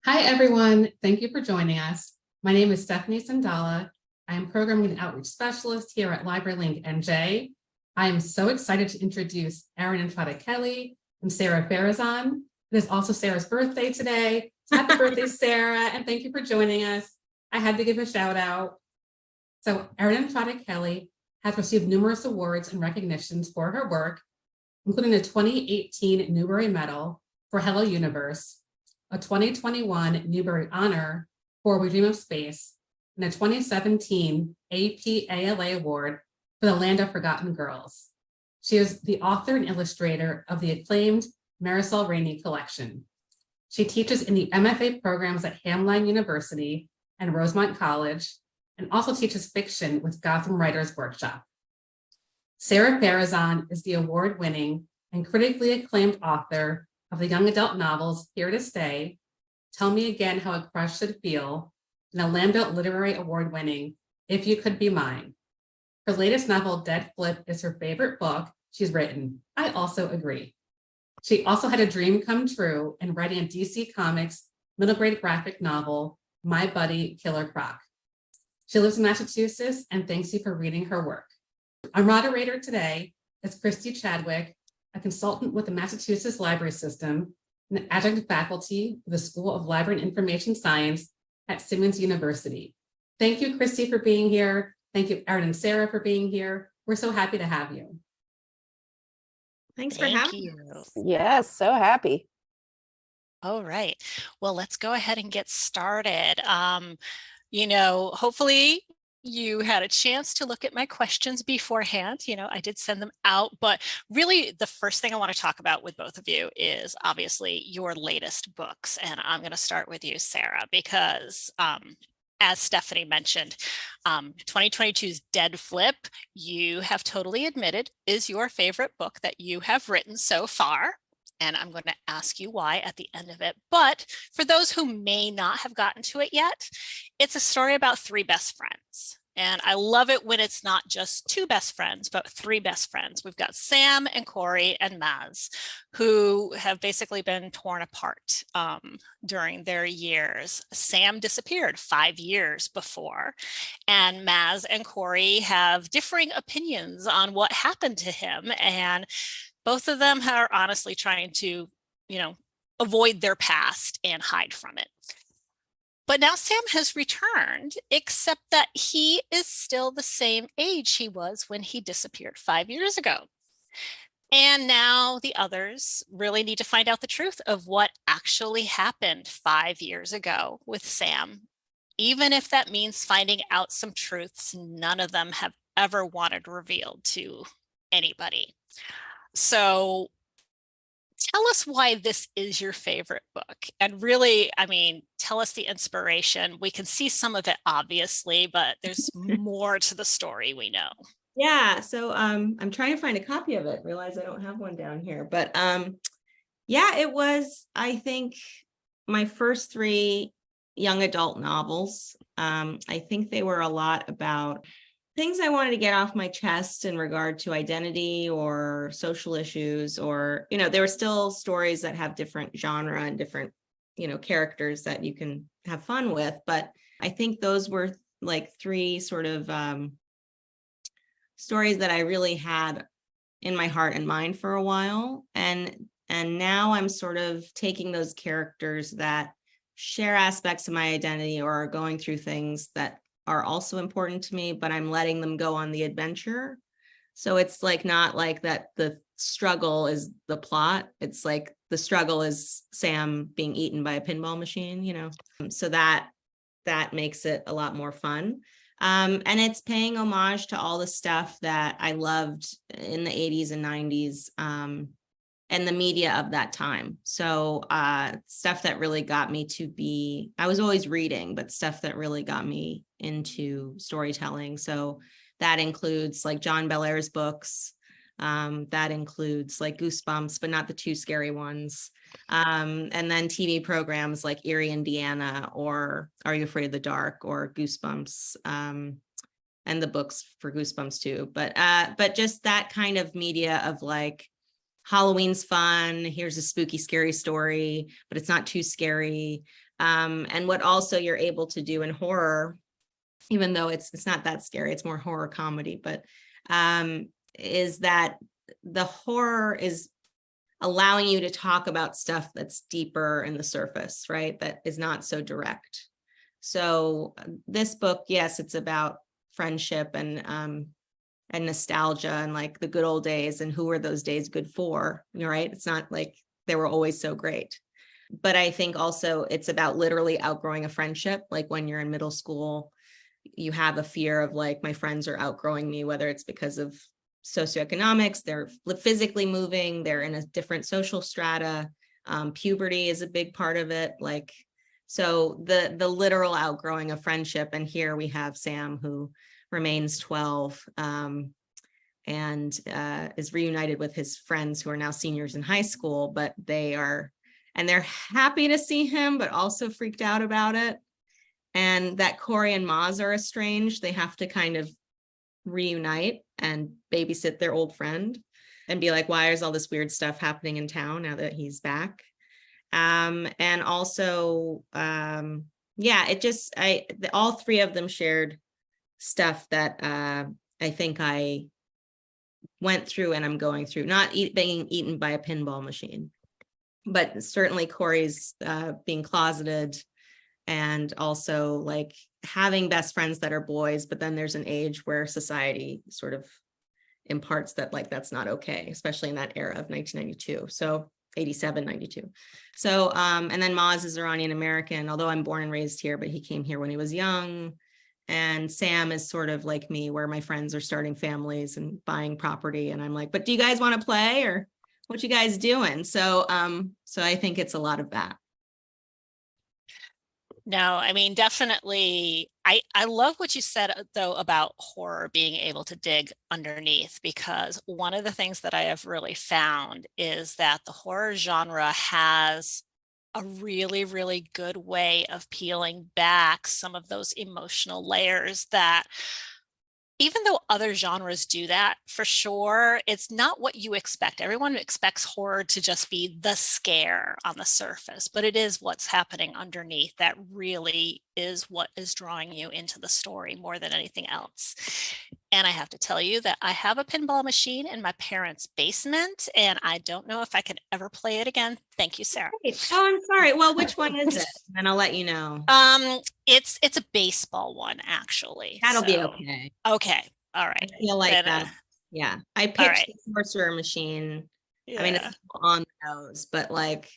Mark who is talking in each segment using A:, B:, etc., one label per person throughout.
A: Hi, everyone. Thank you for joining us. My name is Stephanie Sandala. I am Programming and Outreach Specialist here at LibraryLink NJ. I am so excited to introduce Erin Entrada Kelly and Sara Farizan. It is also Sarah's birthday today. Happy birthday, Sara, and thank you for joining us. I had to give a shout out. So Erin Entrada Kelly has received numerous awards and recognitions for her work, including the 2018 Newbery Medal for Hello Universe, a 2021 Newbery Honor for We Dream of Space, and a 2017 APALA Award for The Land of Forgotten Girls. She is the author and illustrator of the acclaimed Marisol Rainey collection. She teaches in the MFA programs at Hamline University and Rosemont College, and also teaches fiction with Gotham Writers Workshop. Sara Farizan is the award-winning and critically acclaimed author of the young adult novels Here to Stay, Tell Me Again How a Crush Should Feel, and a Lambda Literary Award-winning If You Could Be Mine. Her latest novel, Dead Flip, is her favorite book she's written. I also agree. She also had a dream come true in writing a DC Comics middle grade graphic novel, My Buddy Killer Croc. She lives in Massachusetts, and thanks you for reading her work. Our moderator today is Christy Chadwick, a consultant with the Massachusetts Library System and adjunct faculty for the School of Library and Information Science at Simmons University. Thank you, Christy, for being here. Thank you, Erin and Sara, for being here. We're so happy to have you.
B: Thanks for having
C: you.
B: us.
D: Yes, so happy.
C: All right. Well, let's go ahead and get started. Hopefully you had a chance to look at my questions beforehand. I did send them out, but really the first thing I want to talk about with both of you is obviously your latest books. And I'm going to start with you, Sara, because as Stephanie mentioned, 2022's Dead Flip, you have totally admitted is your favorite book that you have written so far. And I'm going to ask you why at the end of it. But for those who may not have gotten to it yet, it's a story about three best friends. And I love it when it's not just two best friends, but three best friends. We've got Sam and Corey and Maz, who have basically been torn apart during their years. Sam disappeared 5 years before, and Maz and Corey have differing opinions on what happened to him. And both of them are honestly trying to, avoid their past and hide from it. But now Sam has returned, except that he is still the same age he was when he disappeared 5 years ago. And now the others really need to find out the truth of what actually happened 5 years ago with Sam, even if that means finding out some truths none of them have ever wanted revealed to anybody. So tell us why this is your favorite book. And really, tell us the inspiration. We can see some of it, obviously, but there's more to the story we know.
B: Yeah, so I'm trying to find a copy of it. Realize I don't have one down here. But it was, I think, my first three young adult novels. I think they were a lot about things I wanted to get off my chest in regard to identity or social issues, or, there were still stories that have different genre and different, characters that you can have fun with. But I think those were like three sort of stories that I really had in my heart and mind for a while. And now I'm sort of taking those characters that share aspects of my identity or are going through things that are also important to me, but I'm letting them go on the adventure. So it's like not like that the struggle is the plot. It's like the struggle is Sam being eaten by a pinball machine, so that makes it a lot more fun. And it's paying homage to all the stuff that I loved in the 80s and 90s and the media of that time. So stuff that really got me I was always reading, but stuff that really got me into storytelling. So that includes like John Bellaire's books. That includes like Goosebumps, but not the too scary ones. And then TV programs like Erie, Indiana, or Are You Afraid of the Dark, or Goosebumps, and the books for Goosebumps too. But just that kind of media of like, Halloween's fun. Here's a spooky, scary story, but it's not too scary. And what also you're able to do in horror, even though it's not that scary, it's more horror comedy, but is that the horror is allowing you to talk about stuff that's deeper in the surface, right? That is not so direct. So this book, yes, it's about friendship and nostalgia and like the good old days and who were those days good for, right? It's not like they were always so great. But I think also it's about literally outgrowing a friendship. Like when you're in middle school, you have a fear of like, my friends are outgrowing me, whether it's because of socioeconomics, they're physically moving, they're in a different social strata. Puberty is a big part of it. Like, so the literal outgrowing of friendship. And here we have Sam, who remains 12 and is reunited with his friends who are now seniors in high school, but they're happy to see him, but also freaked out about it. And that Corey and Maz are estranged. They have to kind of reunite and babysit their old friend and be like, why is all this weird stuff happening in town now that he's back? And also, all three of them shared stuff that I think I went through and I'm going through, not being eaten by a pinball machine, but certainly Corey's being closeted, and also like having best friends that are boys, but then there's an age where society sort of imparts that like that's not okay, especially in that era of 1992. So 87, 92. So and then Maz is Iranian American, although I'm born and raised here, but he came here when he was young. And Sam is sort of like me, where my friends are starting families and buying property, and I'm like, but do you guys want to play, or what you guys doing? So I think it's a lot of that.
C: No, I mean, definitely. I love what you said, though, about horror being able to dig underneath, because one of the things that I have really found is that the horror genre has a really, really good way of peeling back some of those emotional layers that, even though other genres do that, for sure, it's not what you expect. Everyone expects horror to just be the scare on the surface, but it is what's happening underneath that really is what is drawing you into the story more than anything else. And I have to tell you that I have a pinball machine in my parents' basement, and I don't know if I can ever play it again. Thank you, Sarah.
B: Oh, I'm sorry. Well, which one is it? And I'll let you know.
C: It's a baseball one, actually.
B: That'll be okay.
C: Okay. All right.
B: I feel like that. Yeah. I picked the sorcerer machine.
C: Yeah.
B: I mean, it's on the nose, but like,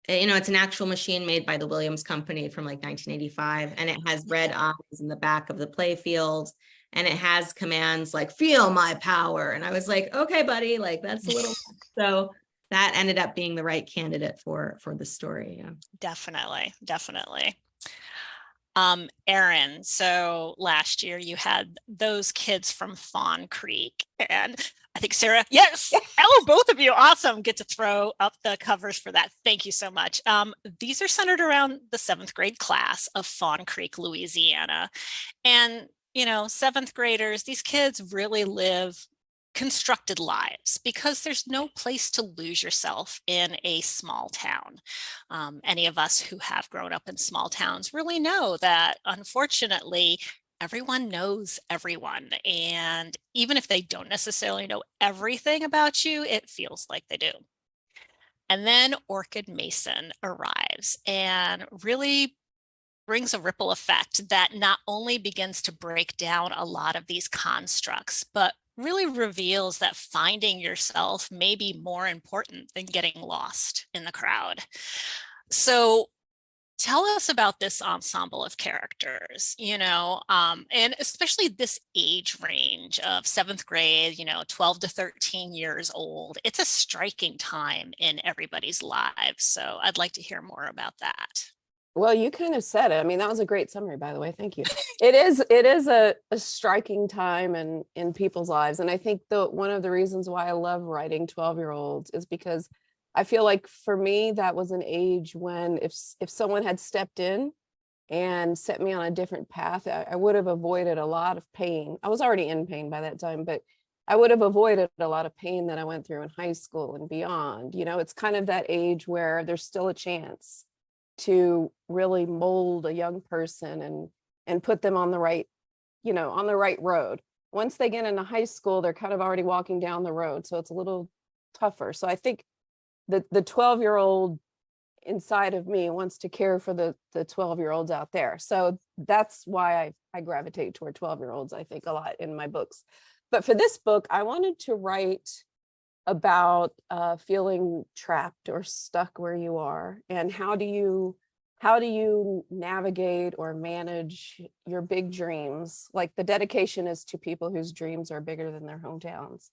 B: it's an actual machine made by the Williams Company from like 1985, and it has red eyes in the back of the play field, and it has commands like "feel my power." And I was like, okay, buddy, like that's a little. So that ended up being the right candidate for the story. Yeah.
C: Definitely. Erin, so last year you had those kids from Fawn Creek, and I think Sarah, yes, hello, both of you, awesome, get to throw up the covers for that. Thank you so much. These are centered around the 7th grade class of Fawn Creek, Louisiana. And, 7th graders, these kids really live constructed lives because there's no place to lose yourself in a small town. Any of us who have grown up in small towns really know that, unfortunately, everyone knows everyone. And even if they don't necessarily know everything about you, it feels like they do. And then Orchid Mason arrives and really brings a ripple effect that not only begins to break down a lot of these constructs, but really reveals that finding yourself may be more important than getting lost in the crowd. So tell us about this ensemble of characters, and especially this age range of 7th grade, 12 to 13 years old. It's a striking time in everybody's lives. So I'd like to hear more about that.
D: Well, you kind of said it. I mean, that was a great summary, by the way. Thank you. It is a striking time in people's lives. And I think one of the reasons why I love writing 12-year-olds is because I feel like for me, that was an age when if someone had stepped in and set me on a different path, I would have avoided a lot of pain. I was already in pain by that time, but I would have avoided a lot of pain that I went through in high school and beyond. It's kind of that age where there's still a chance to really mold a young person and put them on the right, on the right road. Once they get into high school, they're kind of already walking down the road, so it's a little tougher. So I think the 12-year-old inside of me wants to care for the 12-year-olds out there. So that's why I gravitate toward 12-year-olds, I think, a lot in my books. But for this book, I wanted to write about feeling trapped or stuck where you are, and how do you navigate or manage your big dreams. Like, the dedication is to people whose dreams are bigger than their hometowns.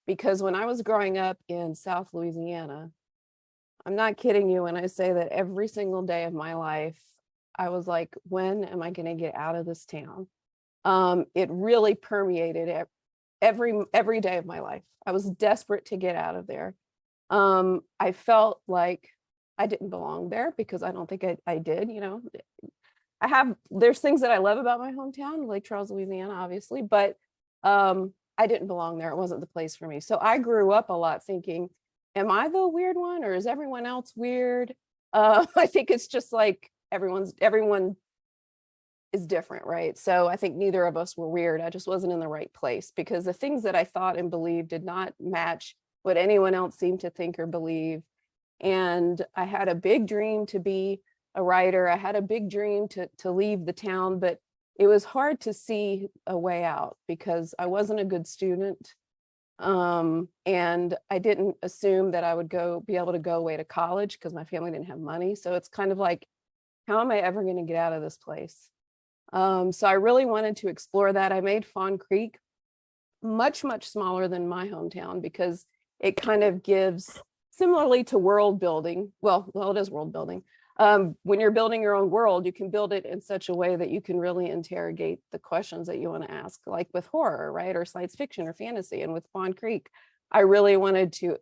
D: Because when I was growing up in South Louisiana, I'm not kidding you when I say that every single day of my life, I was like, when am I going to get out of this town? It really permeated every day of my life. I was desperate to get out of there. I felt like I didn't belong there, because I don't think I did. There's things that I love about my hometown, Lake Charles, Louisiana, obviously, but I didn't belong there. It wasn't the place for me. So I grew up a lot thinking, am I the weird one, or is everyone else weird? I think it's just like everyone is different, right? So I think neither of us were weird. I just wasn't in the right place, because the things that I thought and believed did not match what anyone else seemed to think or believe. And I had a big dream to be a writer. I had a big dream to leave the town, but it was hard to see a way out, because I wasn't a good student. And I didn't assume that I would be able to go away to college, because my family didn't have money. So it's kind of like, how am I ever going to get out of this place? So I really wanted to explore that. I made Fawn Creek much, much smaller than my hometown, because it kind of gives, similarly to world building. Well, it is world building. When you're building your own world, you can build it in such a way that you can really interrogate the questions that you want to ask, like with horror, right? Or science fiction or fantasy. And with Fawn Creek, I really wanted to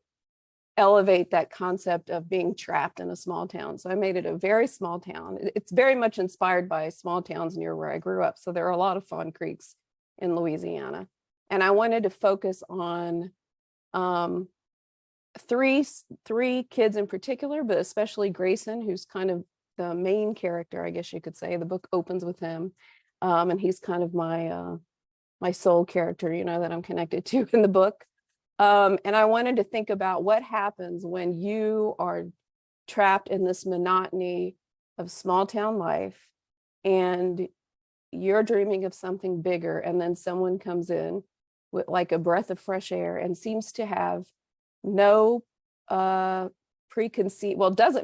D: elevate that concept of being trapped in a small town. So I made it a very small town. It's very much inspired by small towns near where I grew up. So there are a lot of Fawn Creeks in Louisiana. And I wanted to focus on three kids in particular, but especially Grayson, who's kind of the main character, I guess you could say. The book opens with him, and he's kind of my soul character, that I'm connected to in the book. And I wanted to think about what happens when you are trapped in this monotony of small town life, and you're dreaming of something bigger, and then someone comes in with like a breath of fresh air and seems to have no doesn't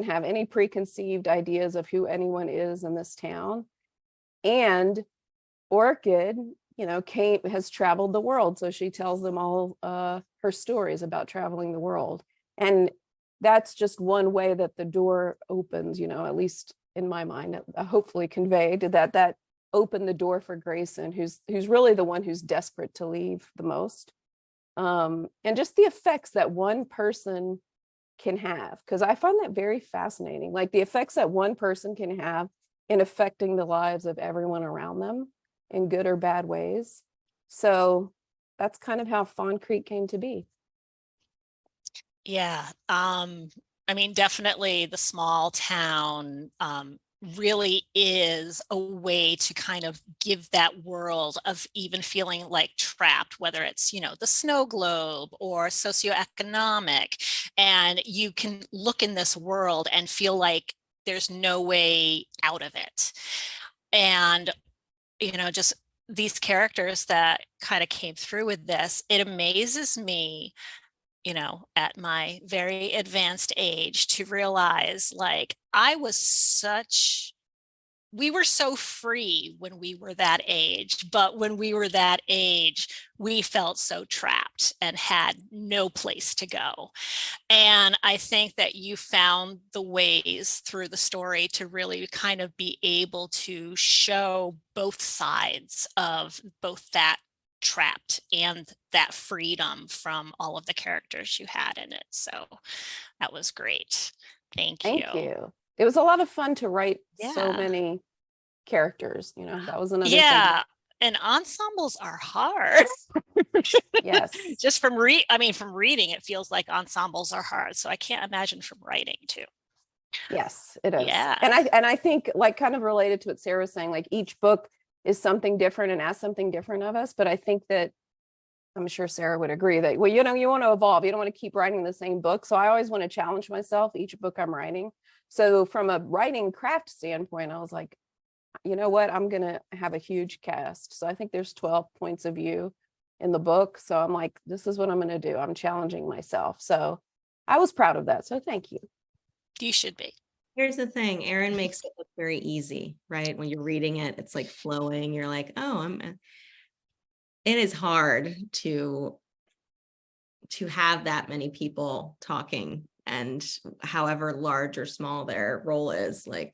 D: have any preconceived ideas of who anyone is in this town. And Orchid, has traveled the world, so she tells them all her stories about traveling the world. And that's just one way that the door opens, at least in my mind, hopefully conveyed that opened the door for Grayson, who's really the one who's desperate to leave the most. And just the effects that one person can have, because I find that very fascinating, like the effects that one person can have in affecting the lives of everyone around them in good or bad ways. So that's kind of how Fawn Creek came to be.
C: Yeah. Definitely the small town really is a way to kind of give that world of even feeling like trapped, whether it's, the snow globe or socioeconomic. And you can look in this world and feel like there's no way out of it. And just these characters that kind of came through with this, it amazes me, at my very advanced age, to realize like we were so free when we were that age, but when we were that age, we felt so trapped and had no place to go. And I think that you found the ways through the story to really kind of be able to show both sides of both that trapped and that freedom from all of the characters you had in it. So that was great. Thank you.
D: It was a lot of fun to write
C: Yeah.
D: so many characters. That was another
C: thing. And ensembles are hard.
D: Yes.
C: Just from reading, it feels like ensembles are hard. So I can't imagine from writing too.
D: Yes, it is.
C: Yeah.
D: And I think, like, kind of related to what Sarah was saying, like each book is something different and asks something different of us. But I think that I'm sure Sarah would agree that, well, you know, you want to evolve. You don't want to keep writing the same book. So I always want to challenge myself each book I'm writing. So from a writing craft standpoint, I was like, you know what, I'm going to have a huge cast. So I think there's 12 points of view in the book. So I'm like, this is what I'm going to do. I'm challenging myself. So I was proud of that. So thank you.
C: You should be.
B: Here's the thing, Erin makes it look very easy, right? When you're reading it, it's like flowing. You're like, oh, it is hard to have that many people talking, and however large or small their role is, like,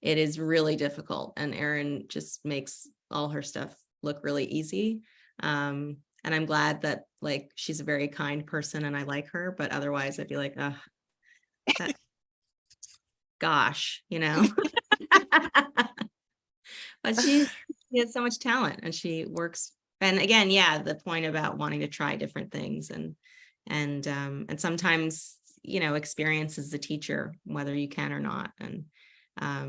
B: it is really difficult. And Erin just makes all her stuff look really easy. And I'm glad that, like, she's a very kind person and I like her, but otherwise I'd be like, gosh, you know. But she has so much talent and she works. And again, yeah, the point about wanting to try different things, and sometimes, you know, experience is the teacher, whether you can or not. And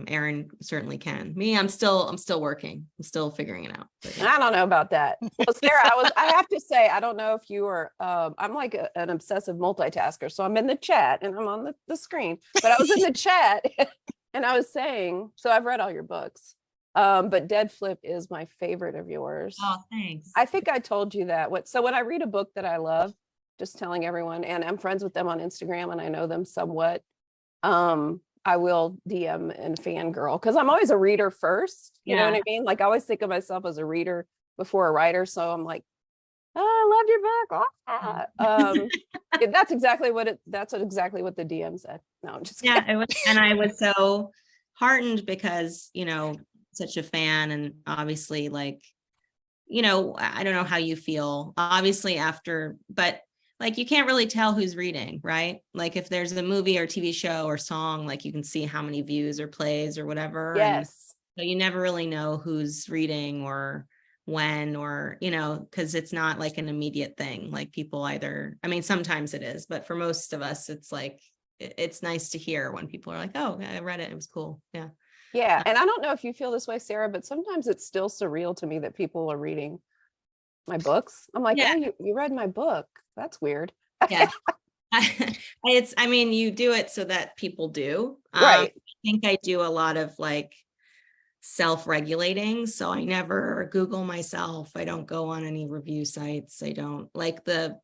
B: Erin certainly can. Me, I'm still working. I'm still figuring it out. But yeah.
D: I don't know about that. Well, Sarah, I have to say, I don't know if you are, I'm like an obsessive multitasker. So I'm in the chat and I'm on the screen, but I was in the chat and I was saying, so I've read all your books, but Dead Flip is my favorite of yours.
B: Oh, thanks.
D: I think I told you that. So when I read a book that I love, just telling everyone, and I'm friends with them on Instagram and I know them somewhat, I will DM and fangirl because I'm always a reader first. You know what I mean? Like, I always think of myself as a reader before a writer. So I'm like, oh, I love your book. That's exactly what the DM said. No, I'm just
B: kidding. Yeah, and I was so heartened because, you know, such a fan, and obviously, like, you know, I don't know how you feel, obviously, after, but like, you can't really tell who's reading, right? Like, if there's a movie or TV show or song, like, you can see how many views or plays or whatever.
D: Yes.
B: And so you never really know who's reading or when, or, you know, because it's not like an immediate thing. Like, people either, I mean, sometimes it is, but for most of us, it's like, it's nice to hear when people are like, oh, I read it. It was cool. Yeah.
D: Yeah. And I don't know if you feel this way, Sarah, but sometimes it's still surreal to me that people are reading my books. I'm like, oh, you read my book. That's weird.
B: Yeah. I mean, you do it so that people do.
D: Right.
B: I think I do a lot of, like, self-regulating. So I never Google myself. I don't go on any review sites. I don't, like, the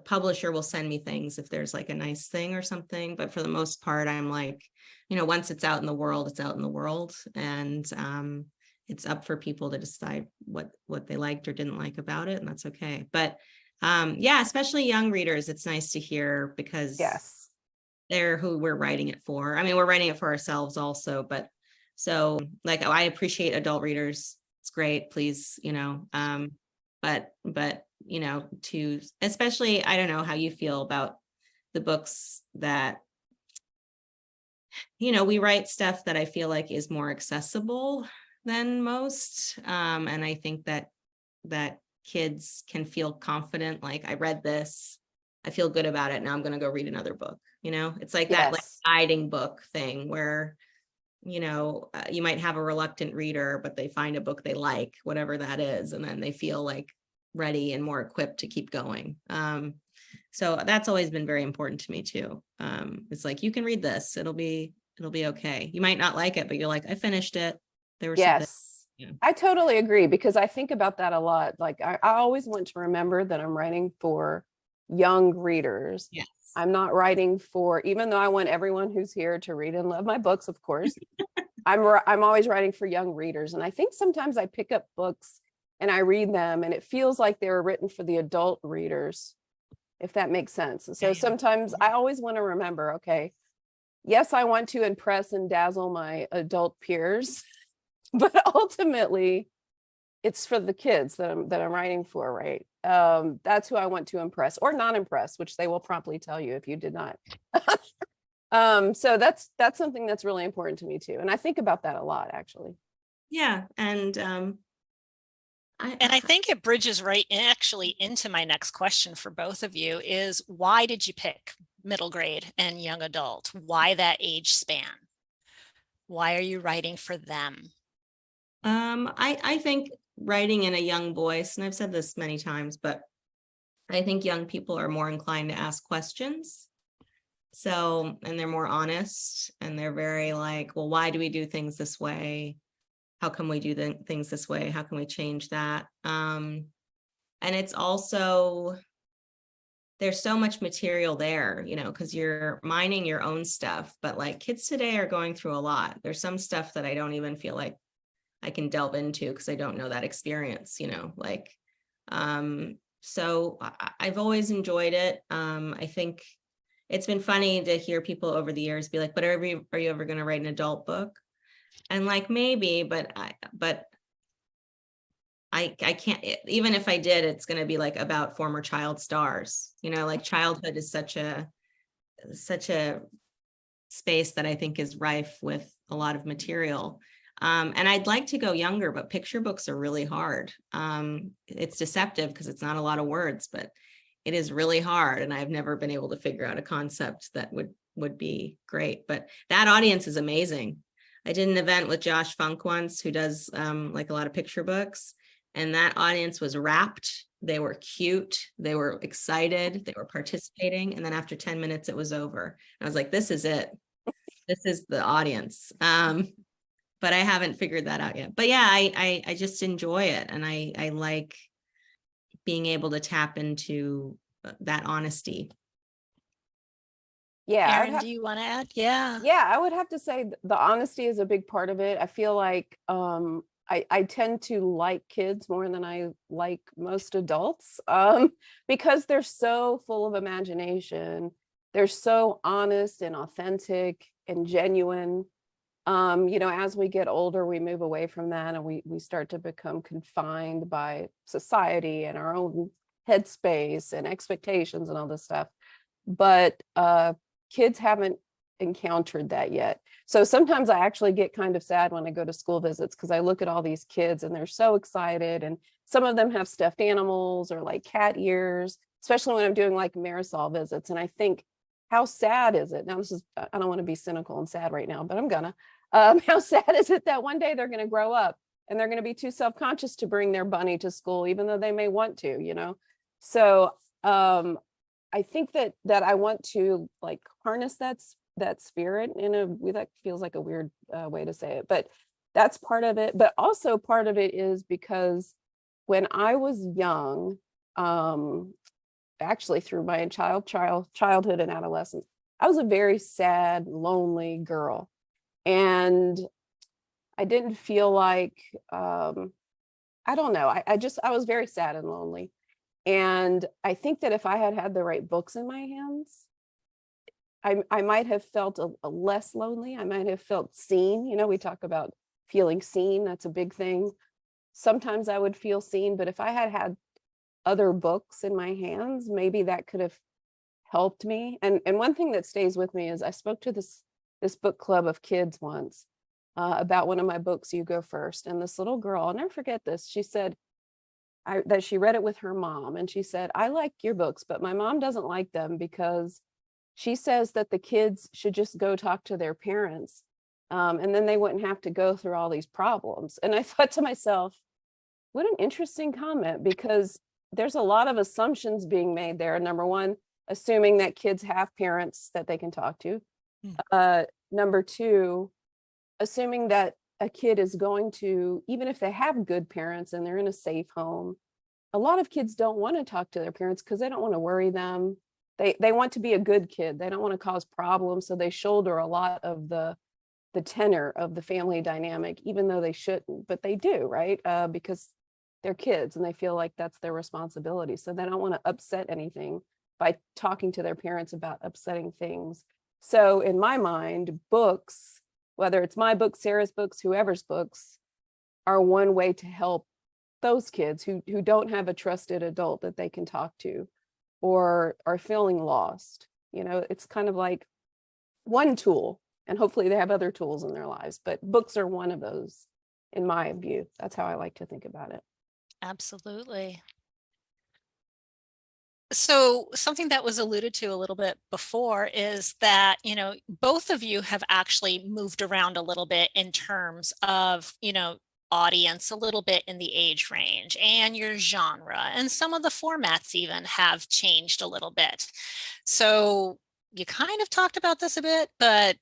B: publisher will send me things if there's like a nice thing or something. But for the most part, I'm like, you know, once it's out in the world, it's out in the world. And it's up for people to decide what they liked or didn't like about it. And that's okay. But yeah, especially young readers, it's nice to hear, because
D: yes,
B: they're who we're writing it for. I mean, we're writing it for ourselves also, but so, like, I appreciate adult readers. It's great, please, you know, but you know, to, especially, I don't know how you feel about the books that, you know, we write stuff that I feel like is more accessible than most. And I think that kids can feel confident, like, I read this, I feel good about it, now I'm going to go read another book. You know, it's like that, like, guiding book thing where, you know, you might have a reluctant reader, but they find a book they like, whatever that is, and then they feel like ready and more equipped to keep going. So that's always been very important to me too. It's like, you can read this, it'll be okay. You might not like it, but you're like, I finished it. There was something. Yeah.
D: I totally agree, because I think about that a lot. Like, I always want to remember that I'm writing for young readers.
B: Yes.
D: I'm not writing for, even though I want everyone who's here to read and love my books, of course, I'm always writing for young readers. And I think sometimes I pick up books and I read them and it feels like they were written for the adult readers, if that makes sense. And so sometimes I always want to remember, okay, yes, I want to impress and dazzle my adult peers, but ultimately it's for the kids that I'm writing for, right? That's who I want to impress or not impress, which they will promptly tell you if you did not. So that's something that's really important to me too. And I think about that a lot, actually.
B: Yeah. And
C: I think it bridges right actually into my next question for both of you is, why did you pick middle grade and young adult? Why that age span? Why are you writing for them?
B: I think writing in a young voice, and I've said this many times, but I think young people are more inclined to ask questions. So, and they're more honest, and they're very like, well, why do we do things this way? How can we do things this way? How can we change that? And it's also, there's so much material there, you know, because you're mining your own stuff, but like kids today are going through a lot. There's some stuff that I don't even feel like I can delve into because I don't know that experience, you know, like, so I've always enjoyed it. I think it's been funny to hear people over the years be like, but are you ever going to write an adult book? And like, maybe, but I can't, even if I did, it's going to be like about former child stars, you know, like childhood is such a space that I think is rife with a lot of material. And I'd like to go younger, but picture books are really hard. It's deceptive because it's not a lot of words, but it is really hard. And I've never been able to figure out a concept that would be great, but that audience is amazing. I did an event with Josh Funk once, who does like a lot of picture books, and that audience was rapt. They were cute. They were excited. They were participating. And then after 10 minutes, it was over. I was like, this is it. This is the audience. But I haven't figured that out yet. But yeah, I just enjoy it. And I like being able to tap into that honesty.
D: Yeah.
C: Erin, do you want to add? Yeah.
D: Yeah, I would have to say the honesty is a big part of it. I feel like I tend to like kids more than I like most adults, because they're so full of imagination. They're so honest and authentic and genuine. You know, as we get older, we move away from that and we start to become confined by society and our own headspace and expectations and all this stuff. But kids haven't encountered that yet. So sometimes I actually get kind of sad when I go to school visits because I look at all these kids and they're so excited, and some of them have stuffed animals or like cat ears, especially when I'm doing like Marisol visits. And I think, how sad is it? Now, this is, I don't want to be cynical and sad right now, but I'm gonna. How sad is it that one day they're going to grow up and they're going to be too self-conscious to bring their bunny to school, even though they may want to, you know? So I think that I want to like harness that spirit in a way that feels like a weird way to say it, but that's part of it. But also part of it is because when I was young, actually through my childhood and adolescence, I was a very sad, lonely girl. And I didn't feel like, I don't know, I was very sad and lonely. And I think that if I had had the right books in my hands, I might have felt a less lonely. I might have felt seen. You know, we talk about feeling seen. That's a big thing. Sometimes I would feel seen, but if I had had other books in my hands, maybe that could have helped me. And one thing that stays with me is I spoke to this book club of kids once about one of my books, You Go First. And this little girl, I'll never forget this. She said that she read it with her mom. And she said, I like your books, but my mom doesn't like them because she says that the kids should just go talk to their parents. And then they wouldn't have to go through all these problems. And I thought to myself, what an interesting comment, because there's a lot of assumptions being made there. Number one, assuming that kids have parents that they can talk to. Number two, assuming that a kid is going to, even if they have good parents and they're in a safe home, a lot of kids don't want to talk to their parents because they don't want to worry them. They want to be a good kid. They don't want to cause problems. So they shoulder a lot of the tenor of the family dynamic, even though they shouldn't, but they do, right? Because they're kids and they feel like that's their responsibility. So they don't want to upset anything by talking to their parents about upsetting things. So in my mind, books, whether it's my book, Sarah's books, whoever's books, are one way to help those kids who don't have a trusted adult that they can talk to or are feeling lost. You know, it's kind of like one tool, and hopefully they have other tools in their lives, but books are one of those, in my view. That's how I like to think about it.
C: Absolutely. So something that was alluded to a little bit before is that, you know, both of you have actually moved around a little bit in terms of, you know, audience, a little bit in the age range and your genre, and some of the formats even have changed a little bit. So you kind of talked about this a bit, but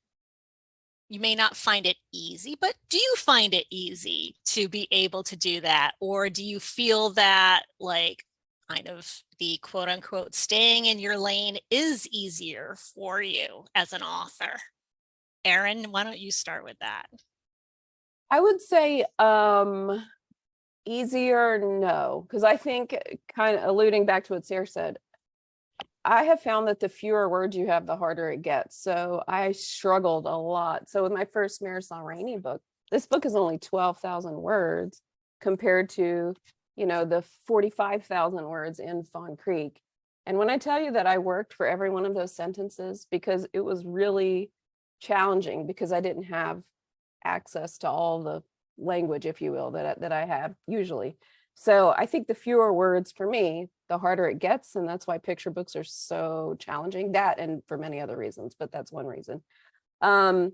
C: you may not find it easy, but do you find it easy to be able to do that? Or do you feel that, like, kind of the quote unquote staying in your lane is easier for you as an author? Erin, why don't you start with that?
D: I would say easier, no, because I think kind of alluding back to what Sarah said, I have found that the fewer words you have, the harder it gets. So I struggled a lot. So with my first Marisol Rainey book, this book is only 12,000 words compared to, you know, the 45,000 words in Fawn Creek. And when I tell you that I worked for every one of those sentences, because it was really challenging, because I didn't have access to all the language, if you will, that I have usually. So I think the fewer words for me, the harder it gets. And that's why picture books are so challenging. That, and for many other reasons, but that's one reason. And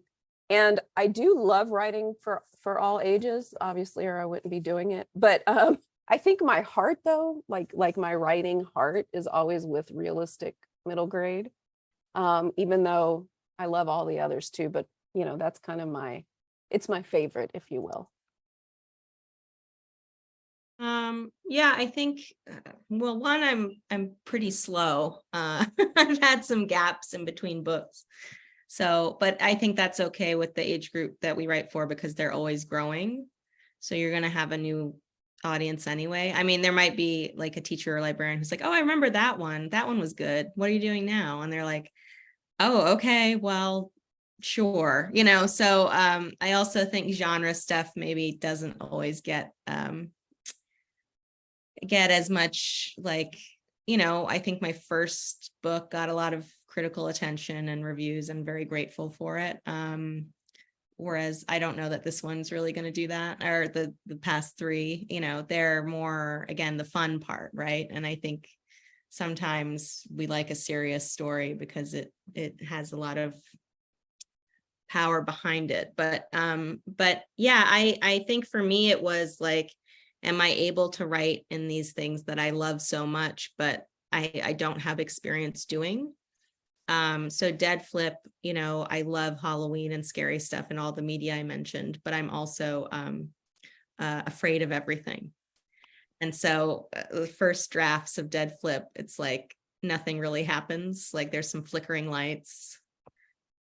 D: I do love writing for all ages, obviously, or I wouldn't be doing it. But I think my heart, though, like my writing heart is always with realistic middle grade. Even though I love all the others too, but you know, that's kind of it's my favorite, if you will.
B: Yeah, I think, well, one, I'm pretty slow. I've had some gaps in between books. So, but I think that's okay with the age group that we write for, because they're always growing. So you're going to have a new audience anyway. I mean, there might be like a teacher or librarian who's like, oh, I remember that one. That one was good. What are you doing now? And they're like, oh, okay, well, sure. You know, so I also think genre stuff maybe doesn't always get as much, like, you know, I think my first book got a lot of critical attention and reviews. I'm very grateful for it. Whereas I don't know that this one's really going to do that, or the past three, you know, they're more, again, the fun part, right? And I think sometimes we like a serious story because it has a lot of power behind it. But yeah, I think for me it was like, am I able to write in these things that I love so much, but I don't have experience doing? So Dead Flip, you know, I love Halloween and scary stuff and all the media I mentioned, but I'm also afraid of everything. And so the first drafts of Dead Flip, it's like nothing really happens. Like there's some flickering lights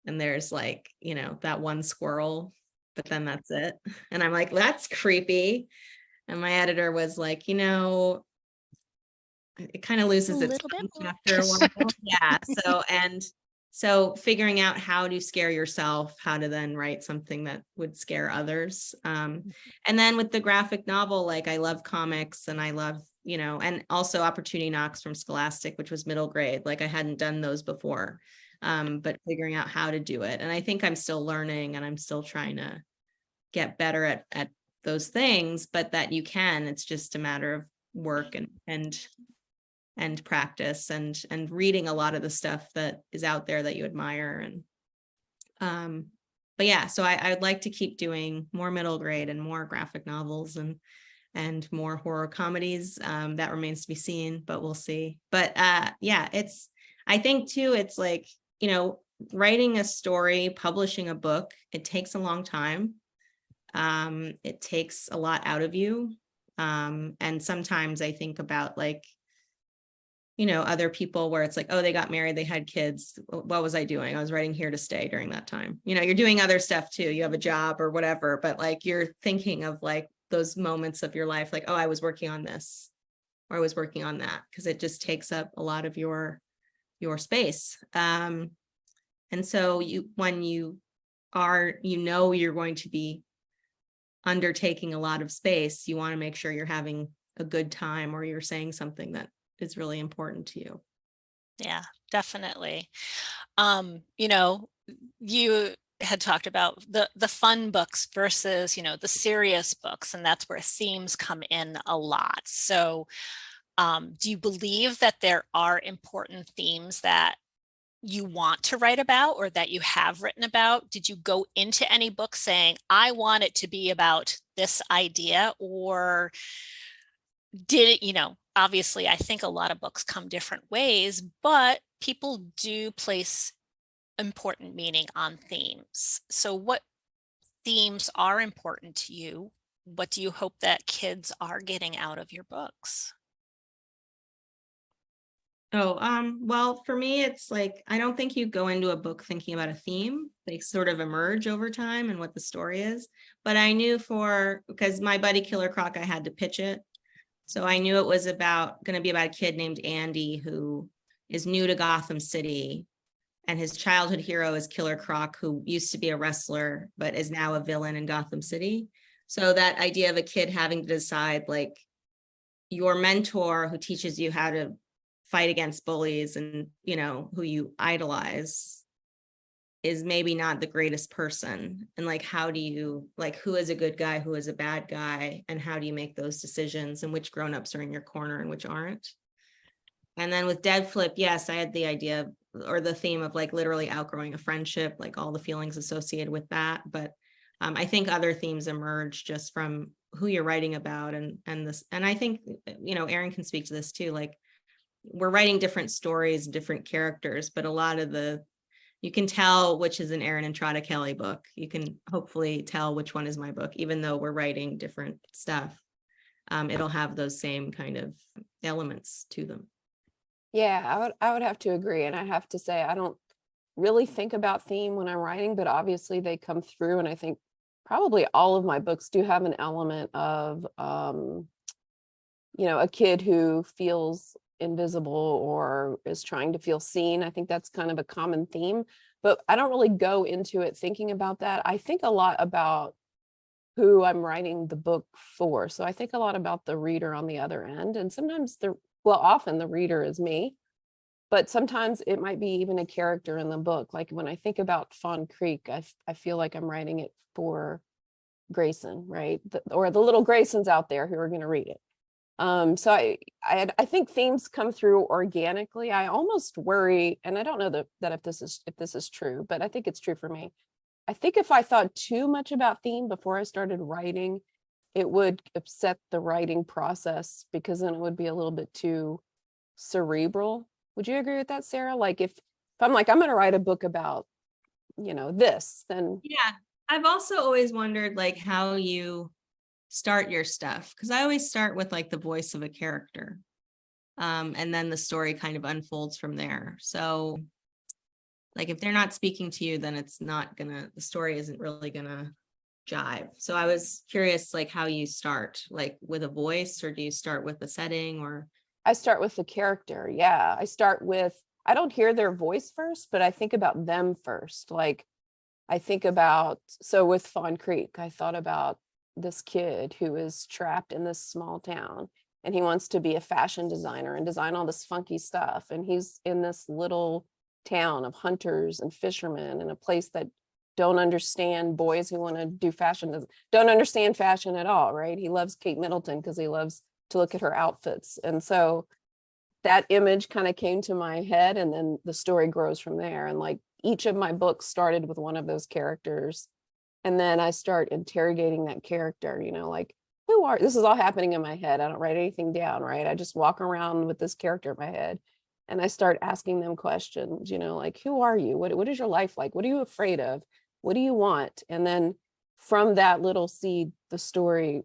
B: and there's like, you know, that one squirrel, but then that's it. And I'm like, that's creepy. And my editor was like, you know, it kind of loses its
C: little bit more.
B: after a while. Yeah. So figuring out how to scare yourself, how to then write something that would scare others. And then with the graphic novel, like I love comics and I love, you know, and also Opportunity Knocks from Scholastic, which was middle grade. Like I hadn't done those before, but figuring out how to do it. And I think I'm still learning and I'm still trying to get better at those things, but that you can, it's just a matter of work and practice and reading a lot of the stuff that is out there that you admire. And but yeah, so I would like to keep doing more middle grade and more graphic novels and more horror comedies. That remains to be seen, but we'll see. But yeah, I think too, it's like, you know, writing a story, publishing a book, it takes a long time. It takes a lot out of you. And sometimes I think about, like, you know, other people where it's like, oh, they got married, they had kids. What was I doing? I was writing Here to Stay during that time. You know, you're doing other stuff too. You have a job or whatever, but like you're thinking of like those moments of your life, like, oh, I was working on this or I was working on that, because it just takes up a lot of your space. And so when you are, you know, you're going to be undertaking a lot of space, you want to make sure you're having a good time or you're saying something that is really important to you.
C: Yeah, definitely. You know, you had talked about the fun books versus, you know, the serious books, and that's where themes come in a lot. So Do you believe that there are important themes that you want to write about or that you have written about? Did you go into any book saying, I want it to be about this idea? Or did it, obviously, I think a lot of books come different ways, but people do place important meaning on themes. So what themes are important to you? What do you hope that kids are getting out of your books?
B: Well, for me, it's like, I don't think you go into a book thinking about a theme. They sort of emerge over time and what the story is. But I knew because my buddy Killer Croc, I had to pitch it. So I knew it was going to be about a kid named Andy who is new to Gotham City. And his childhood hero is Killer Croc, who used to be a wrestler, but is now a villain in Gotham City. So that idea of a kid having to decide, like, your mentor who teaches you how to fight against bullies and, who you idolize is maybe not the greatest person. And like, how do you, like, who is a good guy, who is a bad guy, and how do you make those decisions, and which grownups are in your corner and which aren't? And then with Dead Flip, yes, I had the idea or the theme of like literally outgrowing a friendship, like all the feelings associated with that. But I think other themes emerge just from who you're writing about and I think, Erin can speak to this too. Like, we're writing different stories, different characters, but a lot of you can tell which is an Erin Entrada Kelly book. You can hopefully tell which one is my book, even though we're writing different stuff. It'll have those same kind of elements to them.
D: Yeah, I would have to agree. And I have to say, I don't really think about theme when I'm writing, but obviously they come through. And I think probably all of my books do have an element of, a kid who feels invisible or is trying to feel seen. I think that's kind of a common theme, but I don't really go into it thinking about that. I think a lot about who I'm writing the book for. So I think a lot about the reader on the other end. And sometimes often the reader is me, but sometimes it might be even a character in the book. Like when I think about Fawn Creek, I feel like I'm writing it for Grayson, right? Or the little Graysons out there who are going to read it. So I think themes come through organically. I almost worry, and I don't know that if this is true, but I think it's true for me. I think if I thought too much about theme before I started writing, it would upset the writing process, because then it would be a little bit too cerebral. Would you agree with that, Sarah? Like if I'm like, I'm going to write a book about, this, then.
B: Yeah. I've also always wondered like how you start your stuff, because I always start with like the voice of a character. And then the story kind of unfolds from there. So like if they're not speaking to you, then the story isn't really gonna jive. So I was curious like how you start, like with a voice, or do you start with the setting? Or
D: I start with the character. Yeah. I don't hear their voice first, but I think about them first. Like so with Fawn Creek, I thought about this kid who is trapped in this small town, and he wants to be a fashion designer and design all this funky stuff. And he's in this little town of hunters and fishermen, in a place that don't understand boys who want to do fashion, don't understand fashion at all, right? He loves Kate Middleton because he loves to look at her outfits. And so that image kind of came to my head, and then the story grows from there. And like each of my books started with one of those characters, and then I start interrogating that character, like, this is all happening in my head. I don't write anything down, right? I just walk around with this character in my head, and I start asking them questions, like, who are you? What is your life like? What are you afraid of? What do you want? And then from that little seed, the story,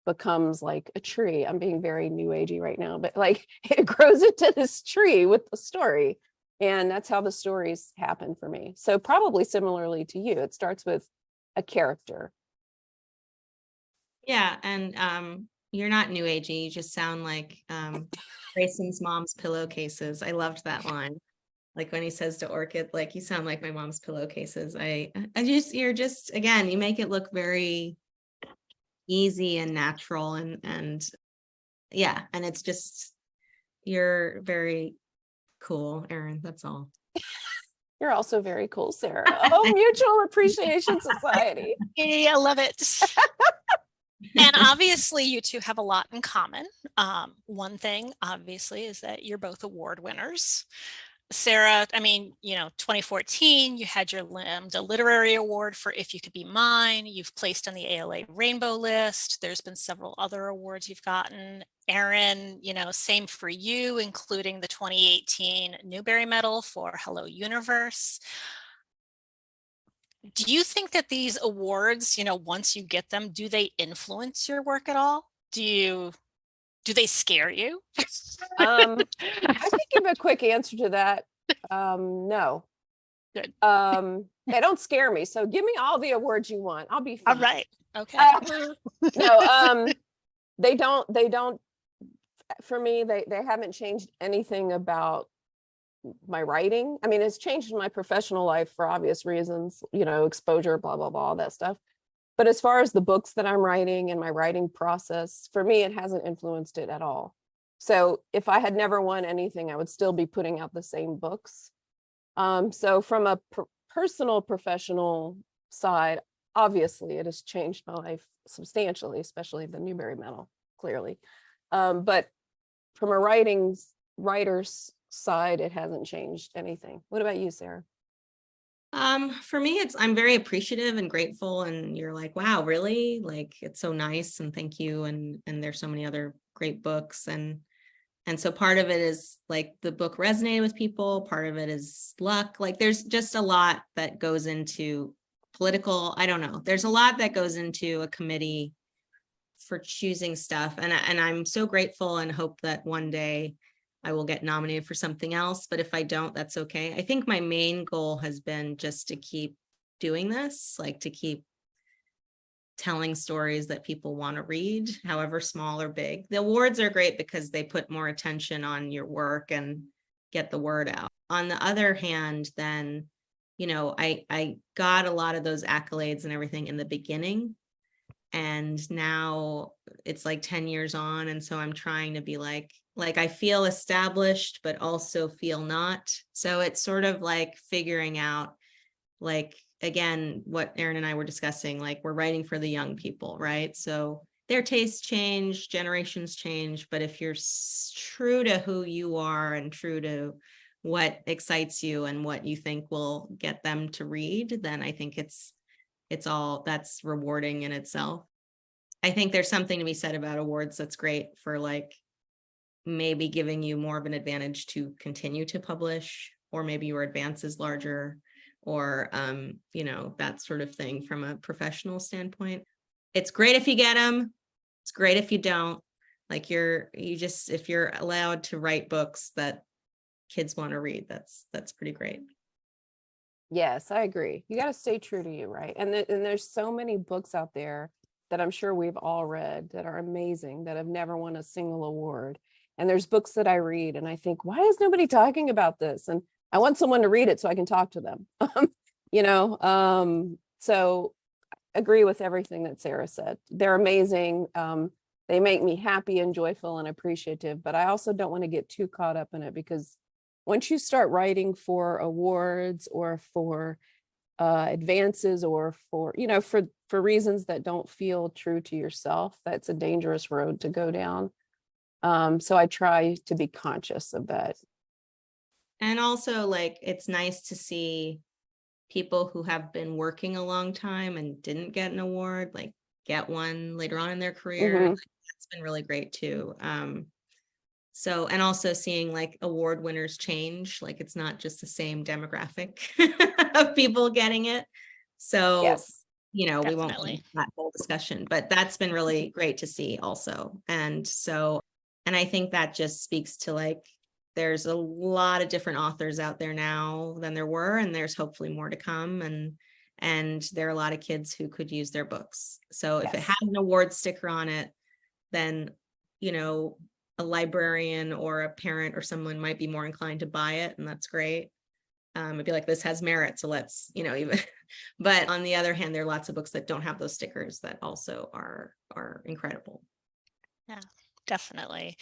D: becomes like a tree. I'm being very new agey right now, but like it grows into this tree with the story. And that's how the stories happen for me. So probably similarly to you, it starts with a character.
B: yeah, and you're not new agey, you just sound like Grayson's mom's pillowcases. I loved that line. Like when he says to Orchid, like, you sound like my mom's pillowcases. You're just, again, you make it look very easy and natural, and yeah, and it's just, you're very cool, Erin. That's all.
D: You're also very cool, Sarah. Oh, Mutual Appreciation Society.
C: Yeah, I love it. And obviously you two have a lot in common. One thing obviously is that you're both award winners. Sara, I mean, 2014, you had your Lambda Literary Award for If You Could Be Mine. You've placed on the ALA Rainbow List. There's been several other awards you've gotten. Erin, same for you, including the 2018 Newbery Medal for Hello Universe. Do you think that these awards, once you get them, do they influence your work at all? Do they scare you?
D: I can give a quick answer to that. No.
C: Good.
D: They don't scare me. So give me all the awards you want. I'll be fine.
C: All right. Okay.
D: No, they don't, for me, they haven't changed anything about my writing. I mean, it's changed my professional life for obvious reasons, exposure, blah, blah, blah, all that stuff. But as far as the books that I'm writing and my writing process, for me, it hasn't influenced it at all. So if I had never won anything, I would still be putting out the same books. So from a personal, professional side, obviously it has changed my life substantially, especially the Newbery Medal, clearly. But from a writer's side, it hasn't changed anything. What about you, Sara?
B: For me, I'm very appreciative and grateful, and you're like, wow, really? Like, it's so nice, and thank you. And there's so many other great books. And so part of it is like the book resonated with people. Part of it is luck. Like, there's just a lot that goes into political, I don't know. There's a lot that goes into a committee for choosing stuff. And I'm so grateful and hope that one day I will get nominated for something else. But if I don't, that's okay. I think my main goal has been just to keep doing this, like to keep telling stories that people want to read, however small or big. The awards are great because they put more attention on your work and get the word out. On the other hand, then, I got a lot of those accolades and everything in the beginning. And now it's like 10 years on. And so I'm trying to be like I feel established, but also feel not. So it's sort of like figuring out, like, again, what Erin and I were discussing, like we're writing for the young people, right? So their tastes change, generations change, but if you're true to who you are and true to what excites you and what you think will get them to read, then I think it's all, that's rewarding in itself. I think there's something to be said about awards that's great for like maybe giving you more of an advantage to continue to publish, or maybe your advance is larger, or that sort of thing from a professional standpoint. It's great if you get them. It's great if you don't. Like if you're allowed to write books that kids want to read, that's pretty great.
D: Yes, I agree. You got to stay true to you, right? And there's so many books out there that I'm sure we've all read that are amazing, that have never won a single award. And there's books that I read and I think, why is nobody talking about this? And I want someone to read it so I can talk to them. So agree with everything that Sara said. They're amazing. They make me happy and joyful and appreciative, but I also don't want to get too caught up in it, because once you start writing for awards or for advances or for reasons that don't feel true to yourself, that's a dangerous road to go down. So I try to be conscious of that.
B: And also, like, it's nice to see people who have been working a long time and didn't get an award, like get one later on in their career.
D: Mm-hmm.
B: Like, that's been really great too. So, and also seeing like award winners change, like it's not just the same demographic of people getting it. So,
D: Yes,
B: we won't
C: definitely.
B: get that whole discussion, but that's been really great to see also. And I think that just speaks to like, there's a lot of different authors out there now than there were, and there's hopefully more to come. And there are a lot of kids who could use their books. So if it had an award sticker on it, then, a librarian or a parent or someone might be more inclined to buy it, and that's great. It'd be like, this has merit, so let's, even. But on the other hand, there are lots of books that don't have those stickers that also are incredible.
C: Yeah, definitely.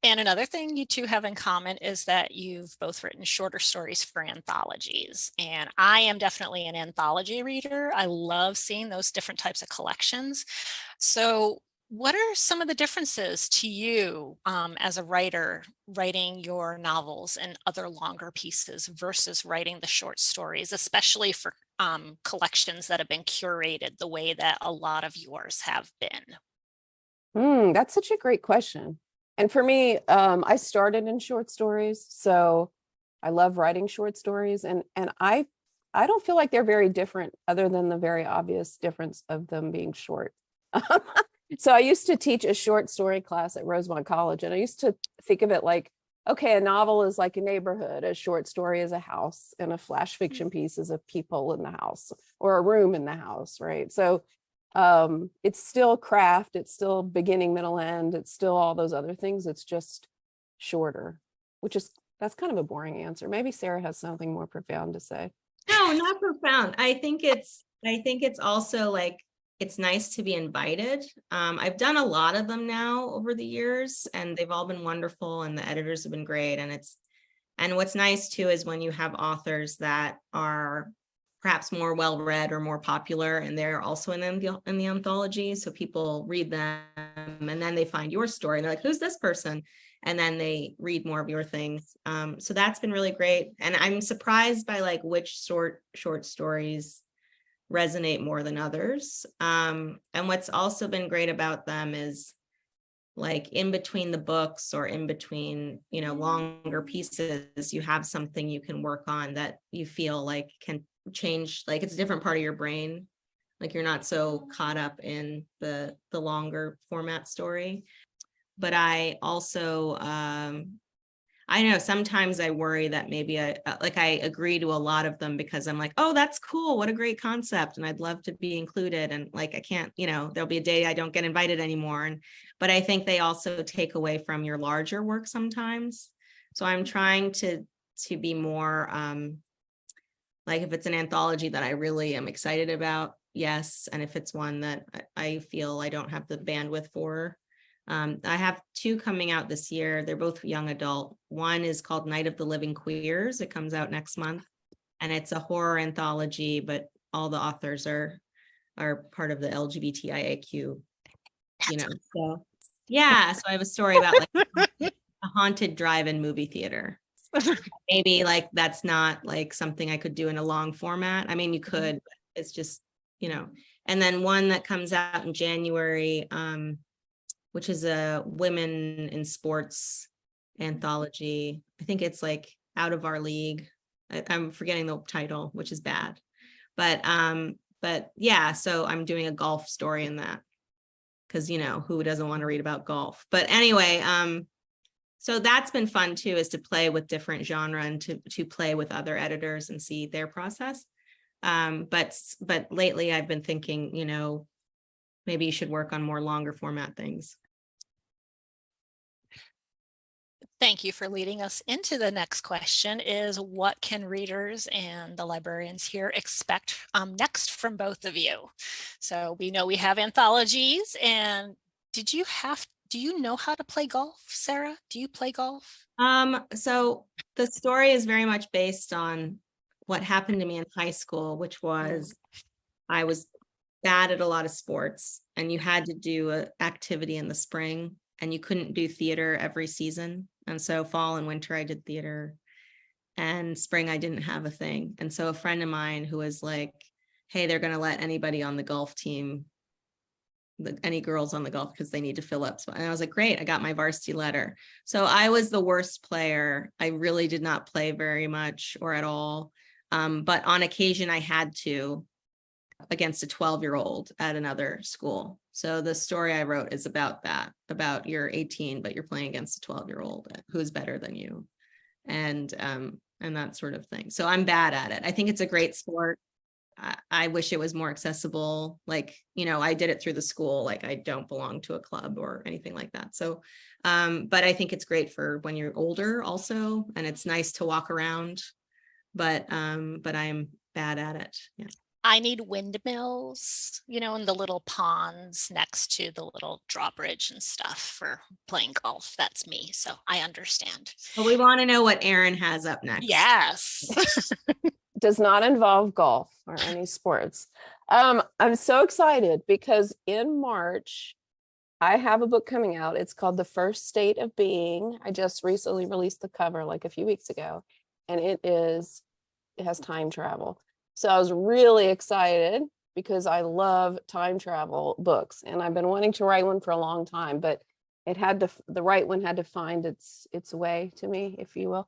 C: And another thing you two have in common is that you've both written shorter stories for anthologies. And I am definitely an anthology reader. I love seeing those different types of collections. So what are some of the differences to you as a writer, writing your novels and other longer pieces versus writing the short stories, especially for collections that have been curated the way that a lot of yours have been?
D: That's such a great question. And for me, I started in short stories, so I love writing short stories, and I don't feel like they're very different, other than the very obvious difference of them being short. So I used to teach a short story class at Rosemont College, and I used to think of it like, okay, a novel is like a neighborhood, a short story is a house, and a flash fiction piece is a people in the house or a room in the house, right? So it's still craft, it's still beginning, middle, end, it's still all those other things, it's just shorter, that's kind of a boring answer. Maybe Sarah has something more profound to say.
B: No, not profound. I think it's also like, it's nice to be invited. I've done a lot of them now over the years, and they've all been wonderful, and the editors have been great. And what's nice too is when you have authors that are perhaps more well-read or more popular, and they're also in the anthology. So people read them, and then they find your story and they're like, who's this person? And then they read more of your things. So that's been really great. And I'm surprised by like which short stories resonate more than others. And what's also been great about them is like in between the books or in between, longer pieces, you have something you can work on that you feel like can change, like it's a different part of your brain. Like you're not so caught up in the longer format story. But I also, I know sometimes I worry that maybe I agree to a lot of them because I'm like, oh, that's cool. What a great concept. And I'd love to be included. And like, I can't, there'll be a day I don't get invited anymore. But I think they also take away from your larger work sometimes. So I'm trying to be more, like if it's an anthology that I really am excited about, yes. And if it's one that I feel I don't have the bandwidth for, I have 2 coming out this year. They're both young adult. One is called Night of the Living Queers. It comes out next month, and it's a horror anthology, but all the authors are part of the LGBTIAQ, so yeah. So I have a story about like a haunted drive-in movie theater. Maybe like that's not like something I could do in a long format. I mean, you could, but it's just, and then one that comes out in January, which is a women in sports anthology. I think it's like Out of Our League. I'm forgetting the title, which is bad. But yeah, so I'm doing a golf story in that because, who doesn't want to read about golf? But anyway, so that's been fun too, is to play with different genre and to play with other editors and see their process. But lately I've been thinking, maybe you should work on more longer format things.
C: Thank you for leading us into the next question is, what can readers and the librarians here expect next from both of you? So we know we have anthologies, and do you know how to play golf, Sarah? Do you play golf?
B: So the story is very much based on what happened to me in high school, which was I was bad at a lot of sports, and you had to do an activity in the spring, and you couldn't do theater every season. And so fall and winter I did theater, and spring I didn't have a thing. And so a friend of mine who was like, hey, they're going to let anybody on the golf team, any girls on the golf, because they need to fill up. And I was like, great, I got my varsity letter. So I was the worst player. I really did not play very much or at all. But on occasion I had to, against a 12-year-old at another school. So the story I wrote is about that, about you're 18, but you're playing against a 12-year-old who's better than you. And that sort of thing. So I'm bad at it. I think it's a great sport. I wish it was more accessible. Like, I did it through the school. Like I don't belong to a club or anything like that. So, but I think it's great for when you're older also, and it's nice to walk around, but I'm bad at it. Yeah.
C: I need windmills, and the little ponds next to the little drawbridge and stuff for playing golf. That's me. So I understand.
B: But we want to know what Erin has up next.
C: Yes.
D: Does not involve golf or any sports. I'm so excited because in March, I have a book coming out. It's called The First State of Being. I just recently released the cover like a few weeks ago, and it has time travel. So I was really excited because I love time travel books, and I've been wanting to write one for a long time, but the right one had to find its way to me, if you will.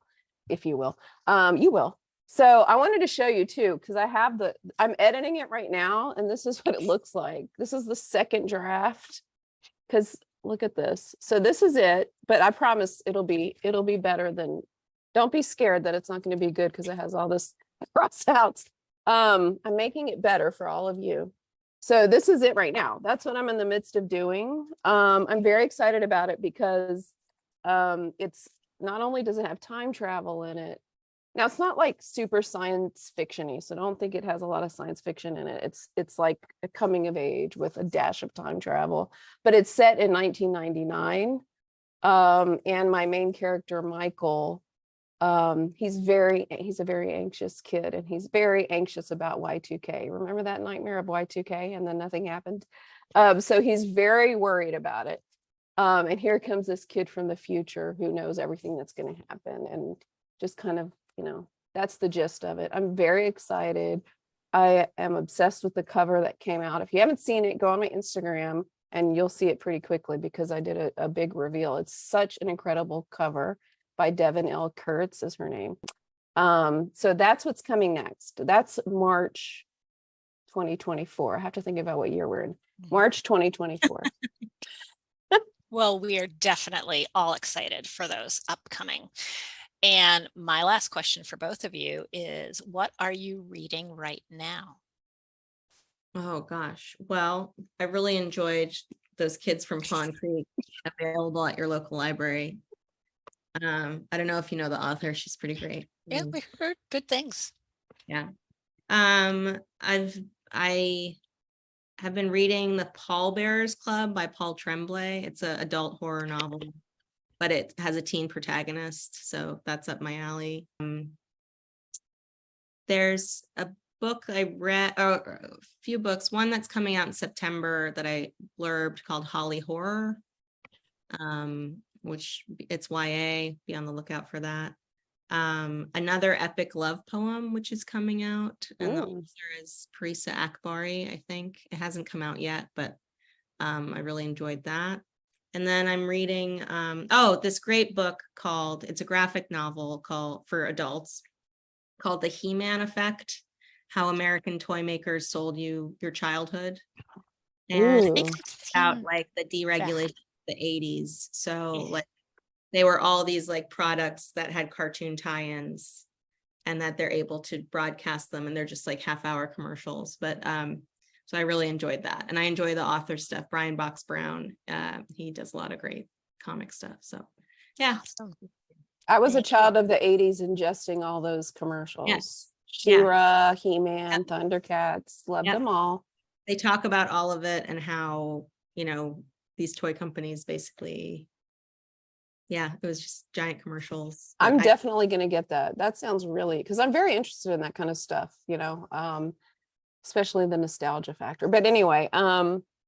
D: You will. So I wanted to show you too, because I'm editing it right now, and this is what it looks like. This is the second draft, because look at this. So this is it, but I promise it'll be better than, don't be scared that it's not going to be good because it has all this cross outs. I'm making it better for all of you. So this is it right now. That's what I'm in the midst of doing. I'm very excited about it because it's not only does it have time travel in it. Now it's not like super science fiction-y, so don't think it has a lot of science fiction in it. It's like a coming of age with a dash of time travel, but it's set in 1999. And my main character, Michael, he's a very anxious kid, and he's very anxious about Y2K. Remember that nightmare of Y2K, and then nothing happened. So he's very worried about it. And here comes this kid from the future who knows everything that's going to happen, and just kind of, that's the gist of it. I'm very excited. I am obsessed with the cover that came out. If you haven't seen it, go on my Instagram and you'll see it pretty quickly because I did a big reveal. It's such an incredible cover by Devin L. Kurtz is her name. So that's what's coming next. That's March 2024. I have to think about what year we're in. March 2024.
C: Well, we are definitely all excited for those upcoming. And my last question for both of you is, what are you reading right now?
B: Oh gosh. Well, I really enjoyed those Kids from Pond Creek, available at your local library. I don't know if you know the author. She's pretty great.
C: Yeah, we heard good things.
B: Yeah. I have been reading The Pallbearers Club by Paul Tremblay. It's an adult horror novel, but it has a teen protagonist, so that's up my alley. There's a book I read, or a few books, one that's coming out in September that I blurbed called Holly Horror, which it's YA, be on the lookout for that. Another epic love poem, which is coming out, and the author is Parisa Akbari, I think. It hasn't come out yet, but I really enjoyed that. And then I'm reading, this great book it's a graphic novel for adults called The He-Man Effect, How American Toy Makers Sold You Your Childhood. And it's about like the deregulation of the 80s. So like they were all these like products that had cartoon tie-ins, and that they're able to broadcast them, and they're just like half-hour commercials. But so I really enjoyed that, and I enjoy the author stuff. Brian Box Brown, he does a lot of great comic stuff. So yeah,
D: I was a child of the 80s, ingesting all those commercials.
B: Yes.
D: She-Ra, He-Man, Thundercats, loved them all.
B: They talk about all of it and how, these toy companies basically, it was just giant commercials.
D: I'm definitely going to get that. That sounds really, because I'm very interested in that kind of stuff, especially the nostalgia factor. But anyway,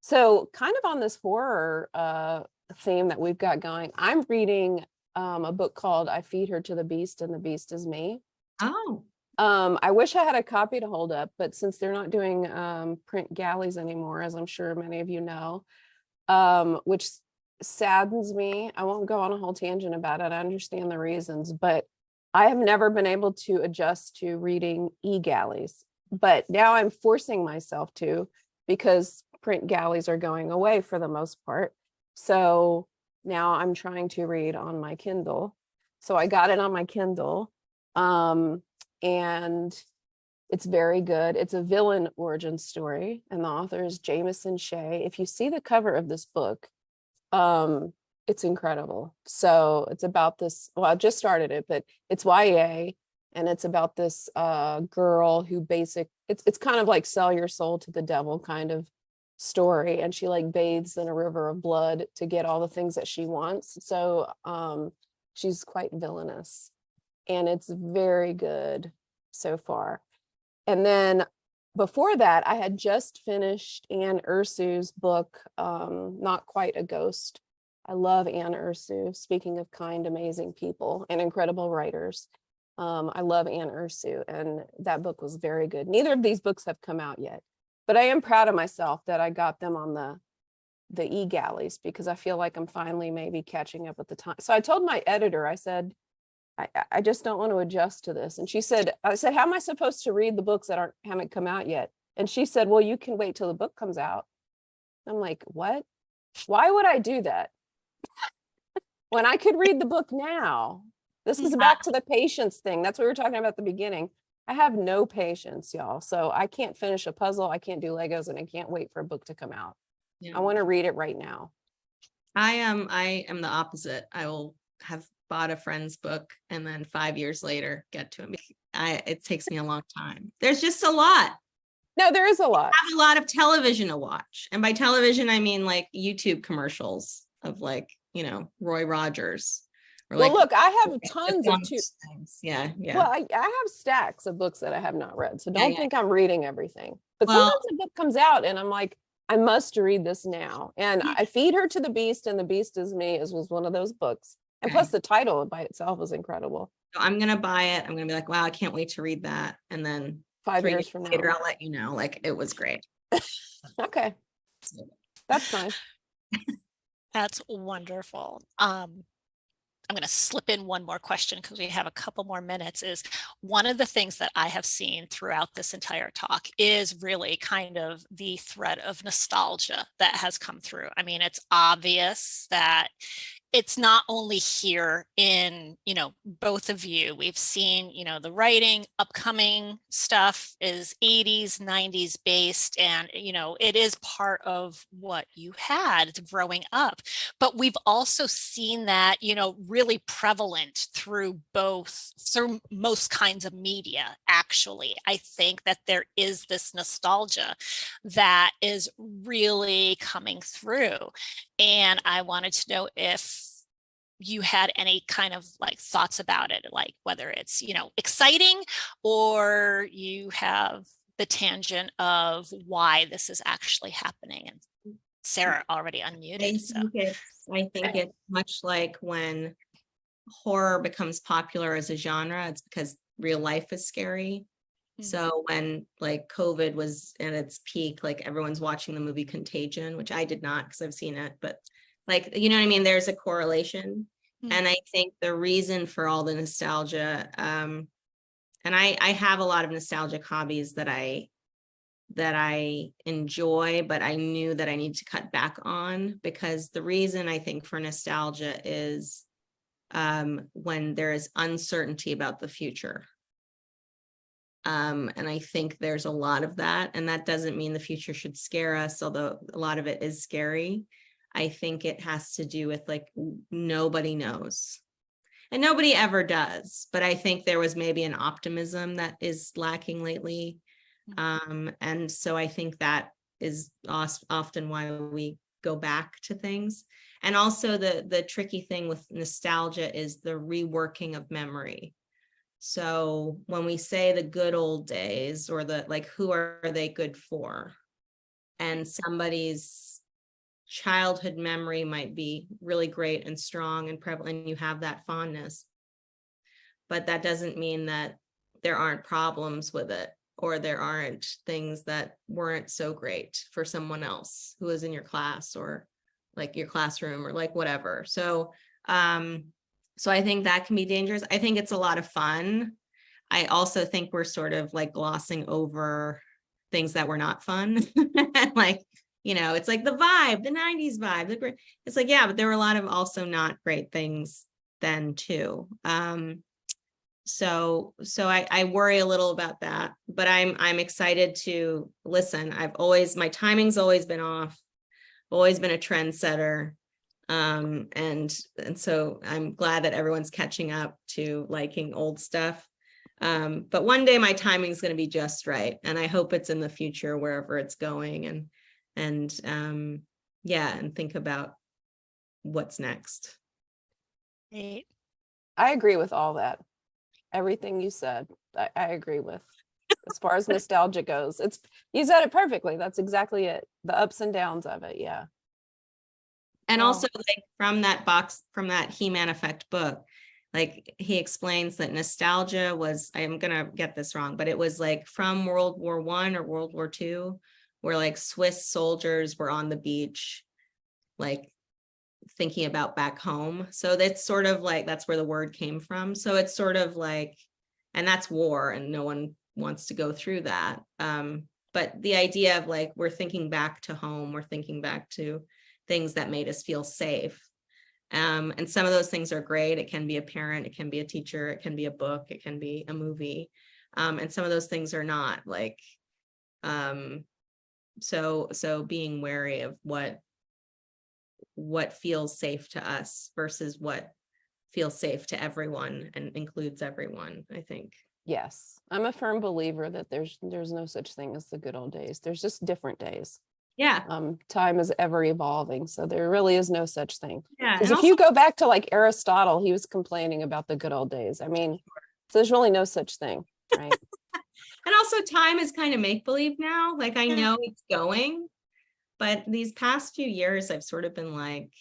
D: so kind of on this horror theme that we've got going, I'm reading a book called I Feed Her to the Beast and the Beast is Me.
B: Oh.
D: I wish I had a copy to hold up, but since they're not doing print galleys anymore, as I'm sure many of you know, which saddens me. I won't go on a whole tangent about it. I understand the reasons, but I have never been able to adjust to reading e-galleys. But now I'm forcing myself to, because print galleys are going away for the most part. So now I'm trying to read on my Kindle. So I got it on my Kindle. And it's very good. It's a villain origin story, and the author is Jameson Shea. If you see the cover of this book, it's incredible. So it's about this, well, I just started it, but it's YA, And it's about this girl who it's kind of like sell your soul to the devil kind of story. And she like bathes in a river of blood to get all the things that she wants. So she's quite villainous, and it's very good so far. And then before that, I had just finished Anne Ursu's book, Not Quite a Ghost. I love Anne Ursu. Speaking of kind, amazing people and incredible writers, I love Anne Ursu, and that book was very good. Neither of these books have come out yet, but I am proud of myself that I got them on the e-galleys, because I feel like I'm finally maybe catching up with the time. So I told my editor, I said, I just don't want to adjust to this. And I said, how am I supposed to read the books that haven't come out yet? And she said, well, you can wait till the book comes out. I'm like, what? Why would I do that? When I could read the book now? This is back to the patience thing. That's what we were talking about at the beginning. I have no patience, y'all. So I can't finish a puzzle. I can't do Legos, and I can't wait for a book to come out.
B: Yeah.
D: I want to read it right now.
B: I am the opposite. I will have bought a friend's book and then 5 years later get to it. It takes me a long time. There's just a lot.
D: No, there is a lot.
B: I have a lot of television to watch. And by television, I mean like YouTube commercials of like, Roy Rogers. Or
D: Well,
B: like,
D: look, I have tons of
B: things. Yeah.
D: Well, I have stacks of books that I have not read. So don't think I'm reading everything. But sometimes a book comes out and I'm like, I must read this now. And I Feed Her to the Beast, and The Beast Is Me was one of those books. And plus the title by itself was incredible.
B: So I'm going to buy it. I'm going to be like, wow, I can't wait to read that. And then
D: 5 years from
B: later,
D: now,
B: I'll let you know, like, it was great.
D: Okay. That's nice.
C: That's wonderful. I'm going to slip in one more question because we have a couple more minutes. Is one of the things that I have seen throughout this entire talk is really kind of the thread of nostalgia that has come through. I mean, it's obvious that it's not only here in, both of you. We've seen, the writing, upcoming stuff is 80s, 90s based, and, it is part of what you had growing up. But we've also seen that, really prevalent through most kinds of media, actually. I think that there is this nostalgia that is really coming through. And I wanted to know if you had any kind of like thoughts about it, like whether it's, exciting, or you have the tangent of why this is actually happening. And Sarah already unmuted.
B: I think it's much like when horror becomes popular as a genre, it's because real life is scary. Mm-hmm. So when like COVID was at its peak, like everyone's watching the movie Contagion, which I did not because I've seen it, but like, you know what I mean? There's a correlation. Mm-hmm. And I think the reason for all the nostalgia, and I have a lot of nostalgic hobbies that I enjoy, but I knew that I need to cut back on, because the reason I think for nostalgia is when there is uncertainty about the future. And I think there's a lot of that, and that doesn't mean the future should scare us, although a lot of it is scary. I think it has to do with like, nobody knows, and nobody ever does. But I think there was maybe an optimism that is lacking lately. And so I think that is often why we go back to things. And also the tricky thing with nostalgia is the reworking of memory. So when we say the good old days, or the like, who are they good for? And somebody's childhood memory might be really great and strong and prevalent, and you have that fondness, but that doesn't mean that there aren't problems with it, or there aren't things that weren't so great for someone else who was in your class, or like your classroom, or like whatever. So I think that can be dangerous. I think it's a lot of fun. I also think we're sort of like glossing over things that were not fun. Like, it's like the vibe, the 90s vibe. It's like, yeah, but there were a lot of also not great things then too. So I worry a little about that, but I'm excited to listen. My timing's always been off, always been a trendsetter. And so I'm glad that everyone's catching up to liking old stuff. But one day my timing is going to be just right. And I hope it's in the future, wherever it's going, and think about what's next.
C: Great.
D: I agree with all that. Everything you said, I agree with. As far as nostalgia goes, you said it perfectly. That's exactly it. The ups and downs of it. Yeah.
B: And
C: Wow.
B: also, like, from that He-Man Effect book, like, he explains that nostalgia was, I'm gonna get this wrong, but it was like from World War I or World War II, where like Swiss soldiers were on the beach, like thinking about back home. So that's sort of like, that's where the word came from. So it's sort of like, and that's war, and no one wants to go through that. But the idea of like, we're thinking back to home, we're thinking back to things that made us feel safe. And some of those things are great. It can be a parent, it can be a teacher, it can be a book, it can be a movie. And some of those things are not, like, so being wary of what feels safe to us versus what feels safe to everyone and includes everyone, I think.
D: Yes. I'm a firm believer that there's no such thing as the good old days. There's just different days.
B: Yeah.
D: Time is ever evolving. So there really is no such thing.
B: Yeah.
D: Because
B: And
D: if you go back to like Aristotle, he was complaining about the good old days. I mean, so there's really no such thing, right?
B: and also time is kind of make-believe now. Like, I know it's going, but these past few years, I've sort of been like,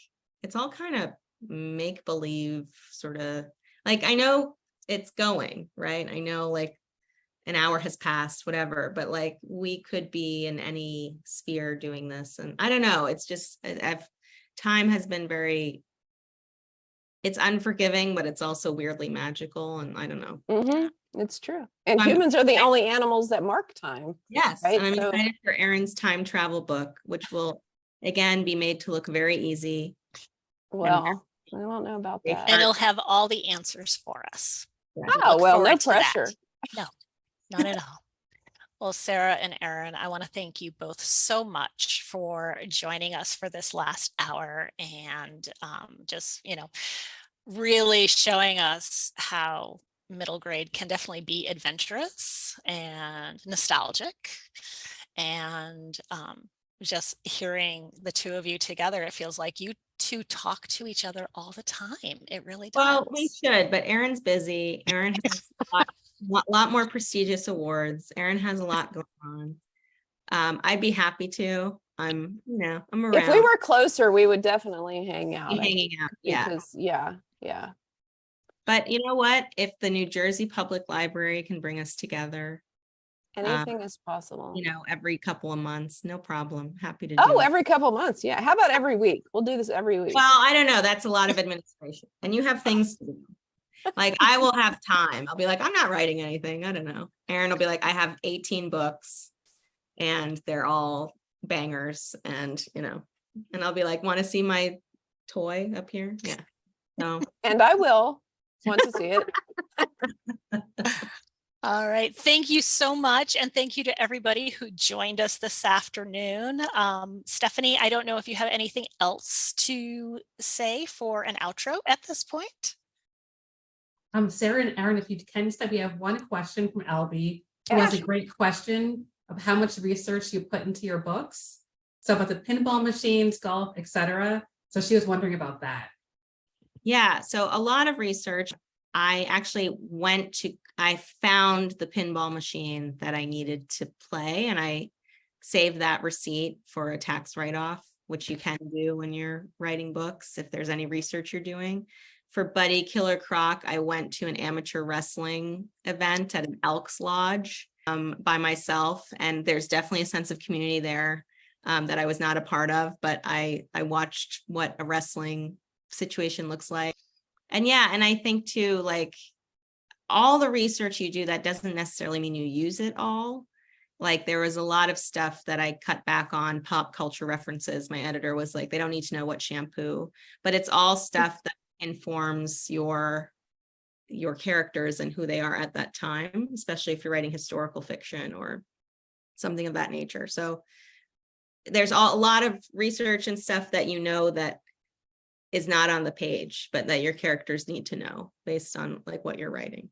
B: it's all kind of make-believe, sort of, like, I know it's going, right? I know, like, an hour has passed, whatever, but like, we could be in any sphere doing this. And I don't know, it's just, time has been it's unforgiving, but it's also weirdly magical. And I don't know.
D: Mm-hmm. It's true. And
B: I'm
D: humans are the only animals that mark time.
B: Yes.
D: Right?
B: And I'm
D: So-
B: excited for Erin's time travel book, which will again be made to look very easy.
D: Well, I don't know about that.
C: And it'll have all the answers for us.
D: Oh, well, no
C: forward to that.
D: pressure.
C: No, not at all. Well, Sarah and Erin, I want to thank you both so much for joining us for this last hour and just, really showing us how middle grade can definitely be adventurous and nostalgic. And just hearing the two of you together, it feels like you two talk to each other all the time. It really does.
B: Well, we should, but Erin's busy. Erin has a lot more prestigious awards. Erin has a lot going on. I'd be happy to. I'm around.
D: If we were closer, we would definitely hang out.
B: Hanging out, yeah.
D: Because yeah.
B: But you know what? If the New Jersey Public Library can bring us together,
D: Anything is possible.
B: every couple of months, no problem. Happy to do
D: Oh,
B: it.
D: every couple months. Yeah. How about every week? We'll do this every week.
B: Well, I don't know. That's a lot of administration. And you have things to do. Like, I will have time. I'll be like, I'm not writing anything. I don't know. Erin will be like, I have 18 books and they're all bangers. And, and I'll be like, want to see my toy up here? Yeah. No.
D: And I will want to see it.
C: All right. Thank you so much. And thank you to everybody who joined us this afternoon. Stephanie, I don't know if you have anything else to say for an outro at this point.
A: Sarah and Erin, if you can, we have one question from Elby, who has a great question of how much research you put into your books. So about the pinball machines, golf, etc. So she was wondering about that.
B: Yeah, so a lot of research. I actually I found the pinball machine that I needed to play, and I saved that receipt for a tax write-off, which you can do when you're writing books if there's any research you're doing. For Buddy Killer Croc, I went to an amateur wrestling event at an Elks Lodge by myself, and there's definitely a sense of community there that I was not a part of, but I watched what a wrestling situation looks like. And yeah, and I think too, like, all the research you do, that doesn't necessarily mean you use it all. Like, there was a lot of stuff that I cut back on, pop culture references. My editor was like, they don't need to know what shampoo, but it's all stuff that informs your characters and who they are at that time, especially if you're writing historical fiction or something of that nature. So there's a lot of research and stuff that that is not on the page, but that your characters need to know based on like what you're writing.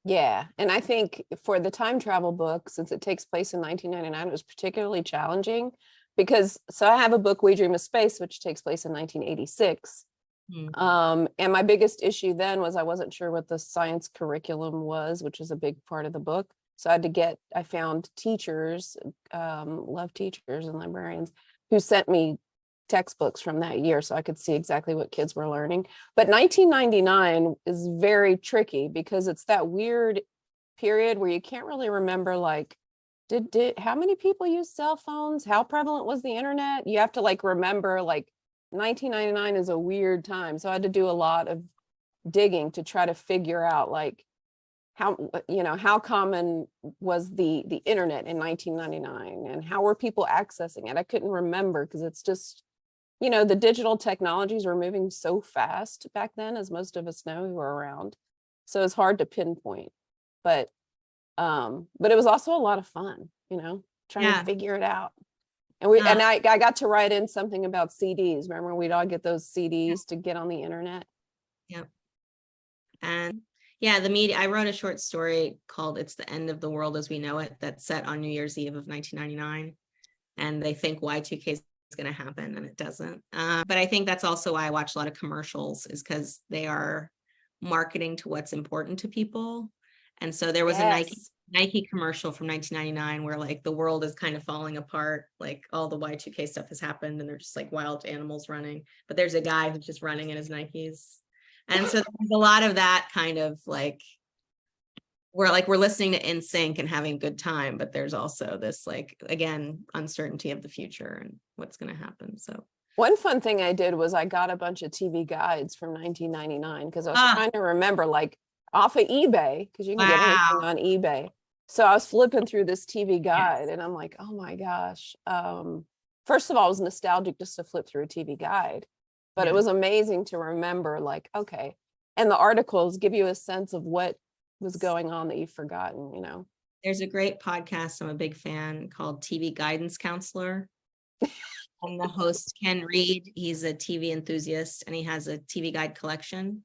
D: Yeah, and I think for the time travel book, since it takes place in 1999, it was particularly challenging because so I have a book, We Dream of Space, which takes place in 1986. And my biggest issue then was I wasn't sure what the science curriculum was, which is a big part of the book. So I found teachers, love teachers and librarians who sent me textbooks from that year so I could see exactly what kids were learning. But 1999 is very tricky because it's that weird period where you can't really remember, like, did how many people use cell phones? How prevalent was the internet? You have to like remember, like 1999 is a weird time. So I had to do a lot of digging to try to figure out like how common was the internet in 1999 and how were people accessing it? I couldn't remember because it's just, the digital technologies were moving so fast back then, as most of us know who were around. So it's hard to pinpoint, but it was also a lot of fun, trying to figure it out. And I got to write in something about CDs. Remember, we'd all get those CDs to get on the internet.
B: Yep. And yeah, the media, I wrote a short story called It's the End of the World as We Know It, that's set on New Year's Eve of 1999. And they think Y2K is going to happen, and it doesn't. But I think that's also why I watch a lot of commercials, is because they are marketing to what's important to people. And so there was a Nike commercial from 1999 where like the world is kind of falling apart, like all the Y2K stuff has happened and they're just like wild animals running, but there's a guy who's just running in his Nikes. And so there's a lot of that kind of like we're listening to NSYNC and having a good time, but there's also this like, again, uncertainty of the future and what's going to happen. So
D: one fun thing I did was I got a bunch of TV guides from 1999 because I was trying to remember, like, off of eBay, because you can get anything on eBay. So I was flipping through this TV guide and I'm like, oh my gosh. First of all, it was nostalgic just to flip through a TV guide, but it was amazing to remember, like, okay. And the articles give you a sense of what was going on that you've forgotten,
B: There's a great podcast I'm a big fan called TV Guidance Counselor. And the host, Ken Reed, he's a TV enthusiast and he has a TV guide collection.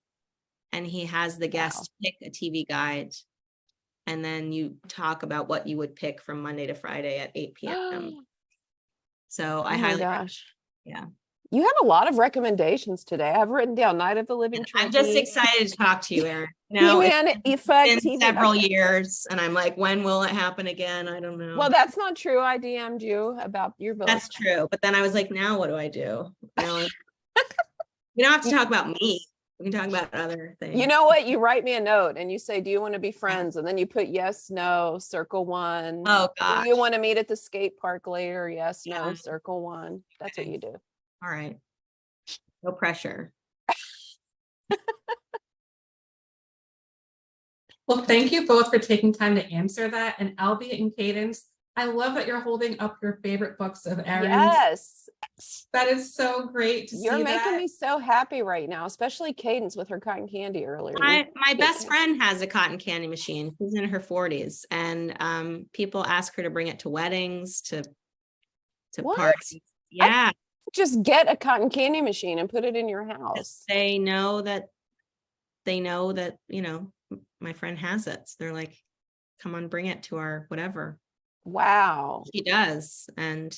B: And he has the guest pick a TV guide. And then you talk about what you would pick from Monday to Friday at 8 p.m. So I highly recommend. Yeah.
D: You have a lot of recommendations today. I've written down Night of the Living Turkey.
B: I'm just excited to talk to you, Erin. No, it's been several years and I'm like, when will it happen again? I don't know.
D: Well, that's not true. I DM'd you about your book.
B: That's true. But then I was like, now what do I do? We don't have to talk about me. We can talk about other things.
D: You know what? You write me a note and you say, do you want to be friends? And then you put yes, no, circle one.
B: Oh, God.
D: Do you want to meet at the skate park later? Yes, no, circle one. That's what you do.
B: All right. No pressure.
A: Well, thank you both for taking time to answer that. And Albie and Cadence, I love that you're holding up your favorite books of Erin's.
D: Yes.
A: That is so great to see.
D: You're making me so happy right now, especially Cadence with her cotton candy earlier.
B: My best friend has a cotton candy machine. She's in her 40s. And people ask her to bring it to weddings, to parties. Yeah.
D: Just get a cotton candy machine and put it in your house.
B: They know that, my friend has it. So they're like, come on, bring it to our whatever.
D: Wow.
B: She does, and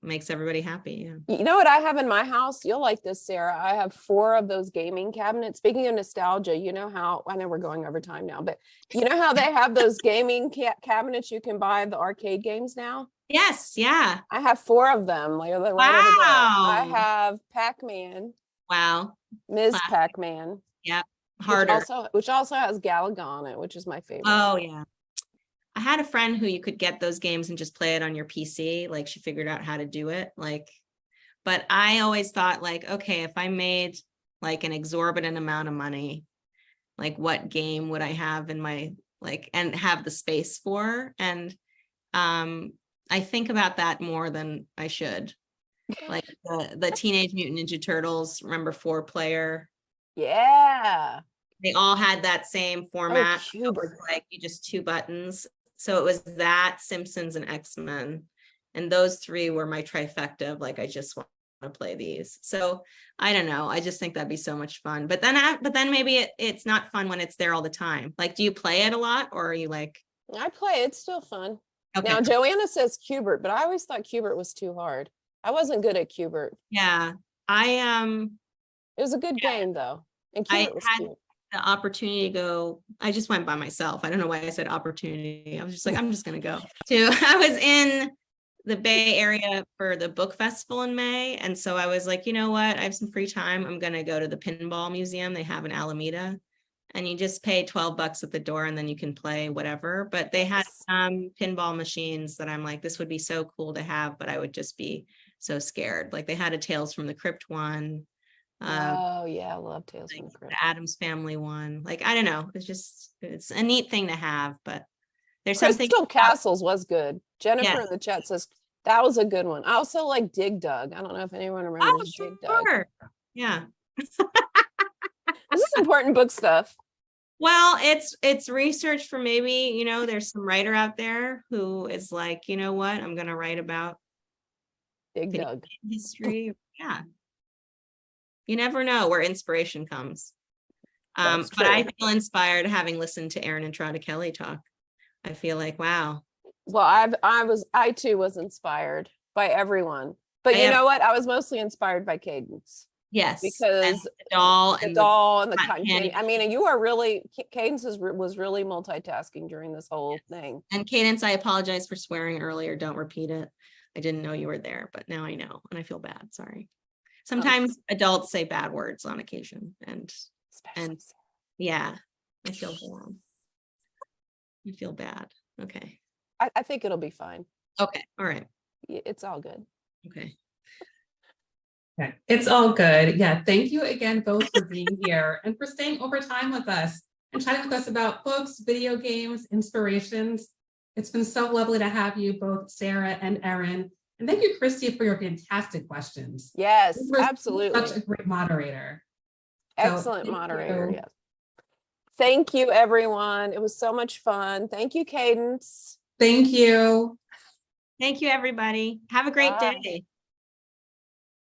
B: makes everybody happy. Yeah.
D: You know what I have in my house? You'll like this, Sarah. I have 4 of those gaming cabinets. Speaking of nostalgia, you know how, I know we're going over time now, but you know how they have those gaming cabinets you can buy the arcade games now?
B: Yes. Yeah.
D: I have 4 of them. Like, right over there. I have Pac-Man.
B: Wow.
D: Ms. Pac-Man.
B: Yep. Harder.
D: Which also has Galaga on it, which is my favorite.
B: Oh, yeah. I had a friend who you could get those games and just play it on your PC. Like, she figured out how to do it. But I always thought, like, okay, if I made like an exorbitant amount of money, like what game would I have in my, and have the space for? And I think about that more than I should. Like the Teenage Mutant Ninja Turtles, remember 4-player?
D: Yeah.
B: They all had that same format. It was like you just 2 buttons. So it was that, Simpsons, and X-Men. And those 3 were my trifecta of like, I just want to play these. So I don't know. I just think that'd be so much fun. But then maybe it's not fun when it's there all the time. Like, do you play it a lot, or are you like?
D: I play. It's still fun.
B: Okay.
D: Now, Joanna says Cubert, but I always thought Cubert was too hard. I wasn't good at Cubert.
B: Yeah,
D: It was a good game though, and
B: I
D: Cubert was
B: had
D: cute.
B: the opportunity to go. I just went by myself. I don't know why I said opportunity. I was just like, I'm just gonna go to. I was in the Bay Area for the book festival in May, and so I was like, you know what? I have some free time. I'm gonna go to the pinball museum they have in Alameda, and you just pay $12 at the door, and then you can play whatever. But they had some pinball machines that I'm like, this would be so cool to have, but I would just be so scared. Like they had a Tales from the Crypt one.
D: Oh yeah, I love Tales from the Crypt.
B: The Addams Family one. Like, I don't know. It's a neat thing to have, but there's
D: Crystal
B: something.
D: Castles was good. Jennifer
B: Yes.
D: in the chat says that was a good one. I also like Dig Dug. I don't know if anyone remembers Dig Dug.
B: Sure. Yeah.
D: This is important book stuff.
B: Well, it's research for maybe, there's some writer out there who is like, you know what, I'm going to write about
D: Dig Dug
B: history. Yeah. You never know where inspiration comes.
D: That's
B: But I
D: true.
B: feel inspired having listened to Erin Entrada Kelly talk. I feel like, wow.
D: Well, I too was inspired by everyone. But
B: I
D: you
B: am-
D: know what? I was mostly inspired by Cadence.
B: Yes.
D: Because
B: the doll
D: the
B: and
D: doll and the
B: cotton
D: cotton
B: candy.
D: candy. I mean, and you are really, Cadence was really multitasking during this whole thing.
B: And Cadence, I apologize for swearing earlier. Don't repeat it. I didn't know you were there, but now I know, and I feel bad. Sorry. Sometimes adults say bad words on occasion, and yeah, I feel bad. I feel bad. Okay.
D: I think it'll be fine.
B: Okay. All right.
D: It's all good.
B: Okay.
A: Okay. It's all good. Yeah. Thank you again, both, for being here and for staying over time with us and chatting with us about books, video games, inspirations. It's been so lovely to have you both, Sara and Erin. And thank you, Christy, for your fantastic questions.
D: Yes,
A: You were
D: absolutely.
A: such a great moderator.
D: Excellent moderator. Yes. Thank you, everyone. It was so much fun. Thank you, Cadence.
A: Thank you.
B: Thank you, everybody. Have a great
D: Bye.
B: day.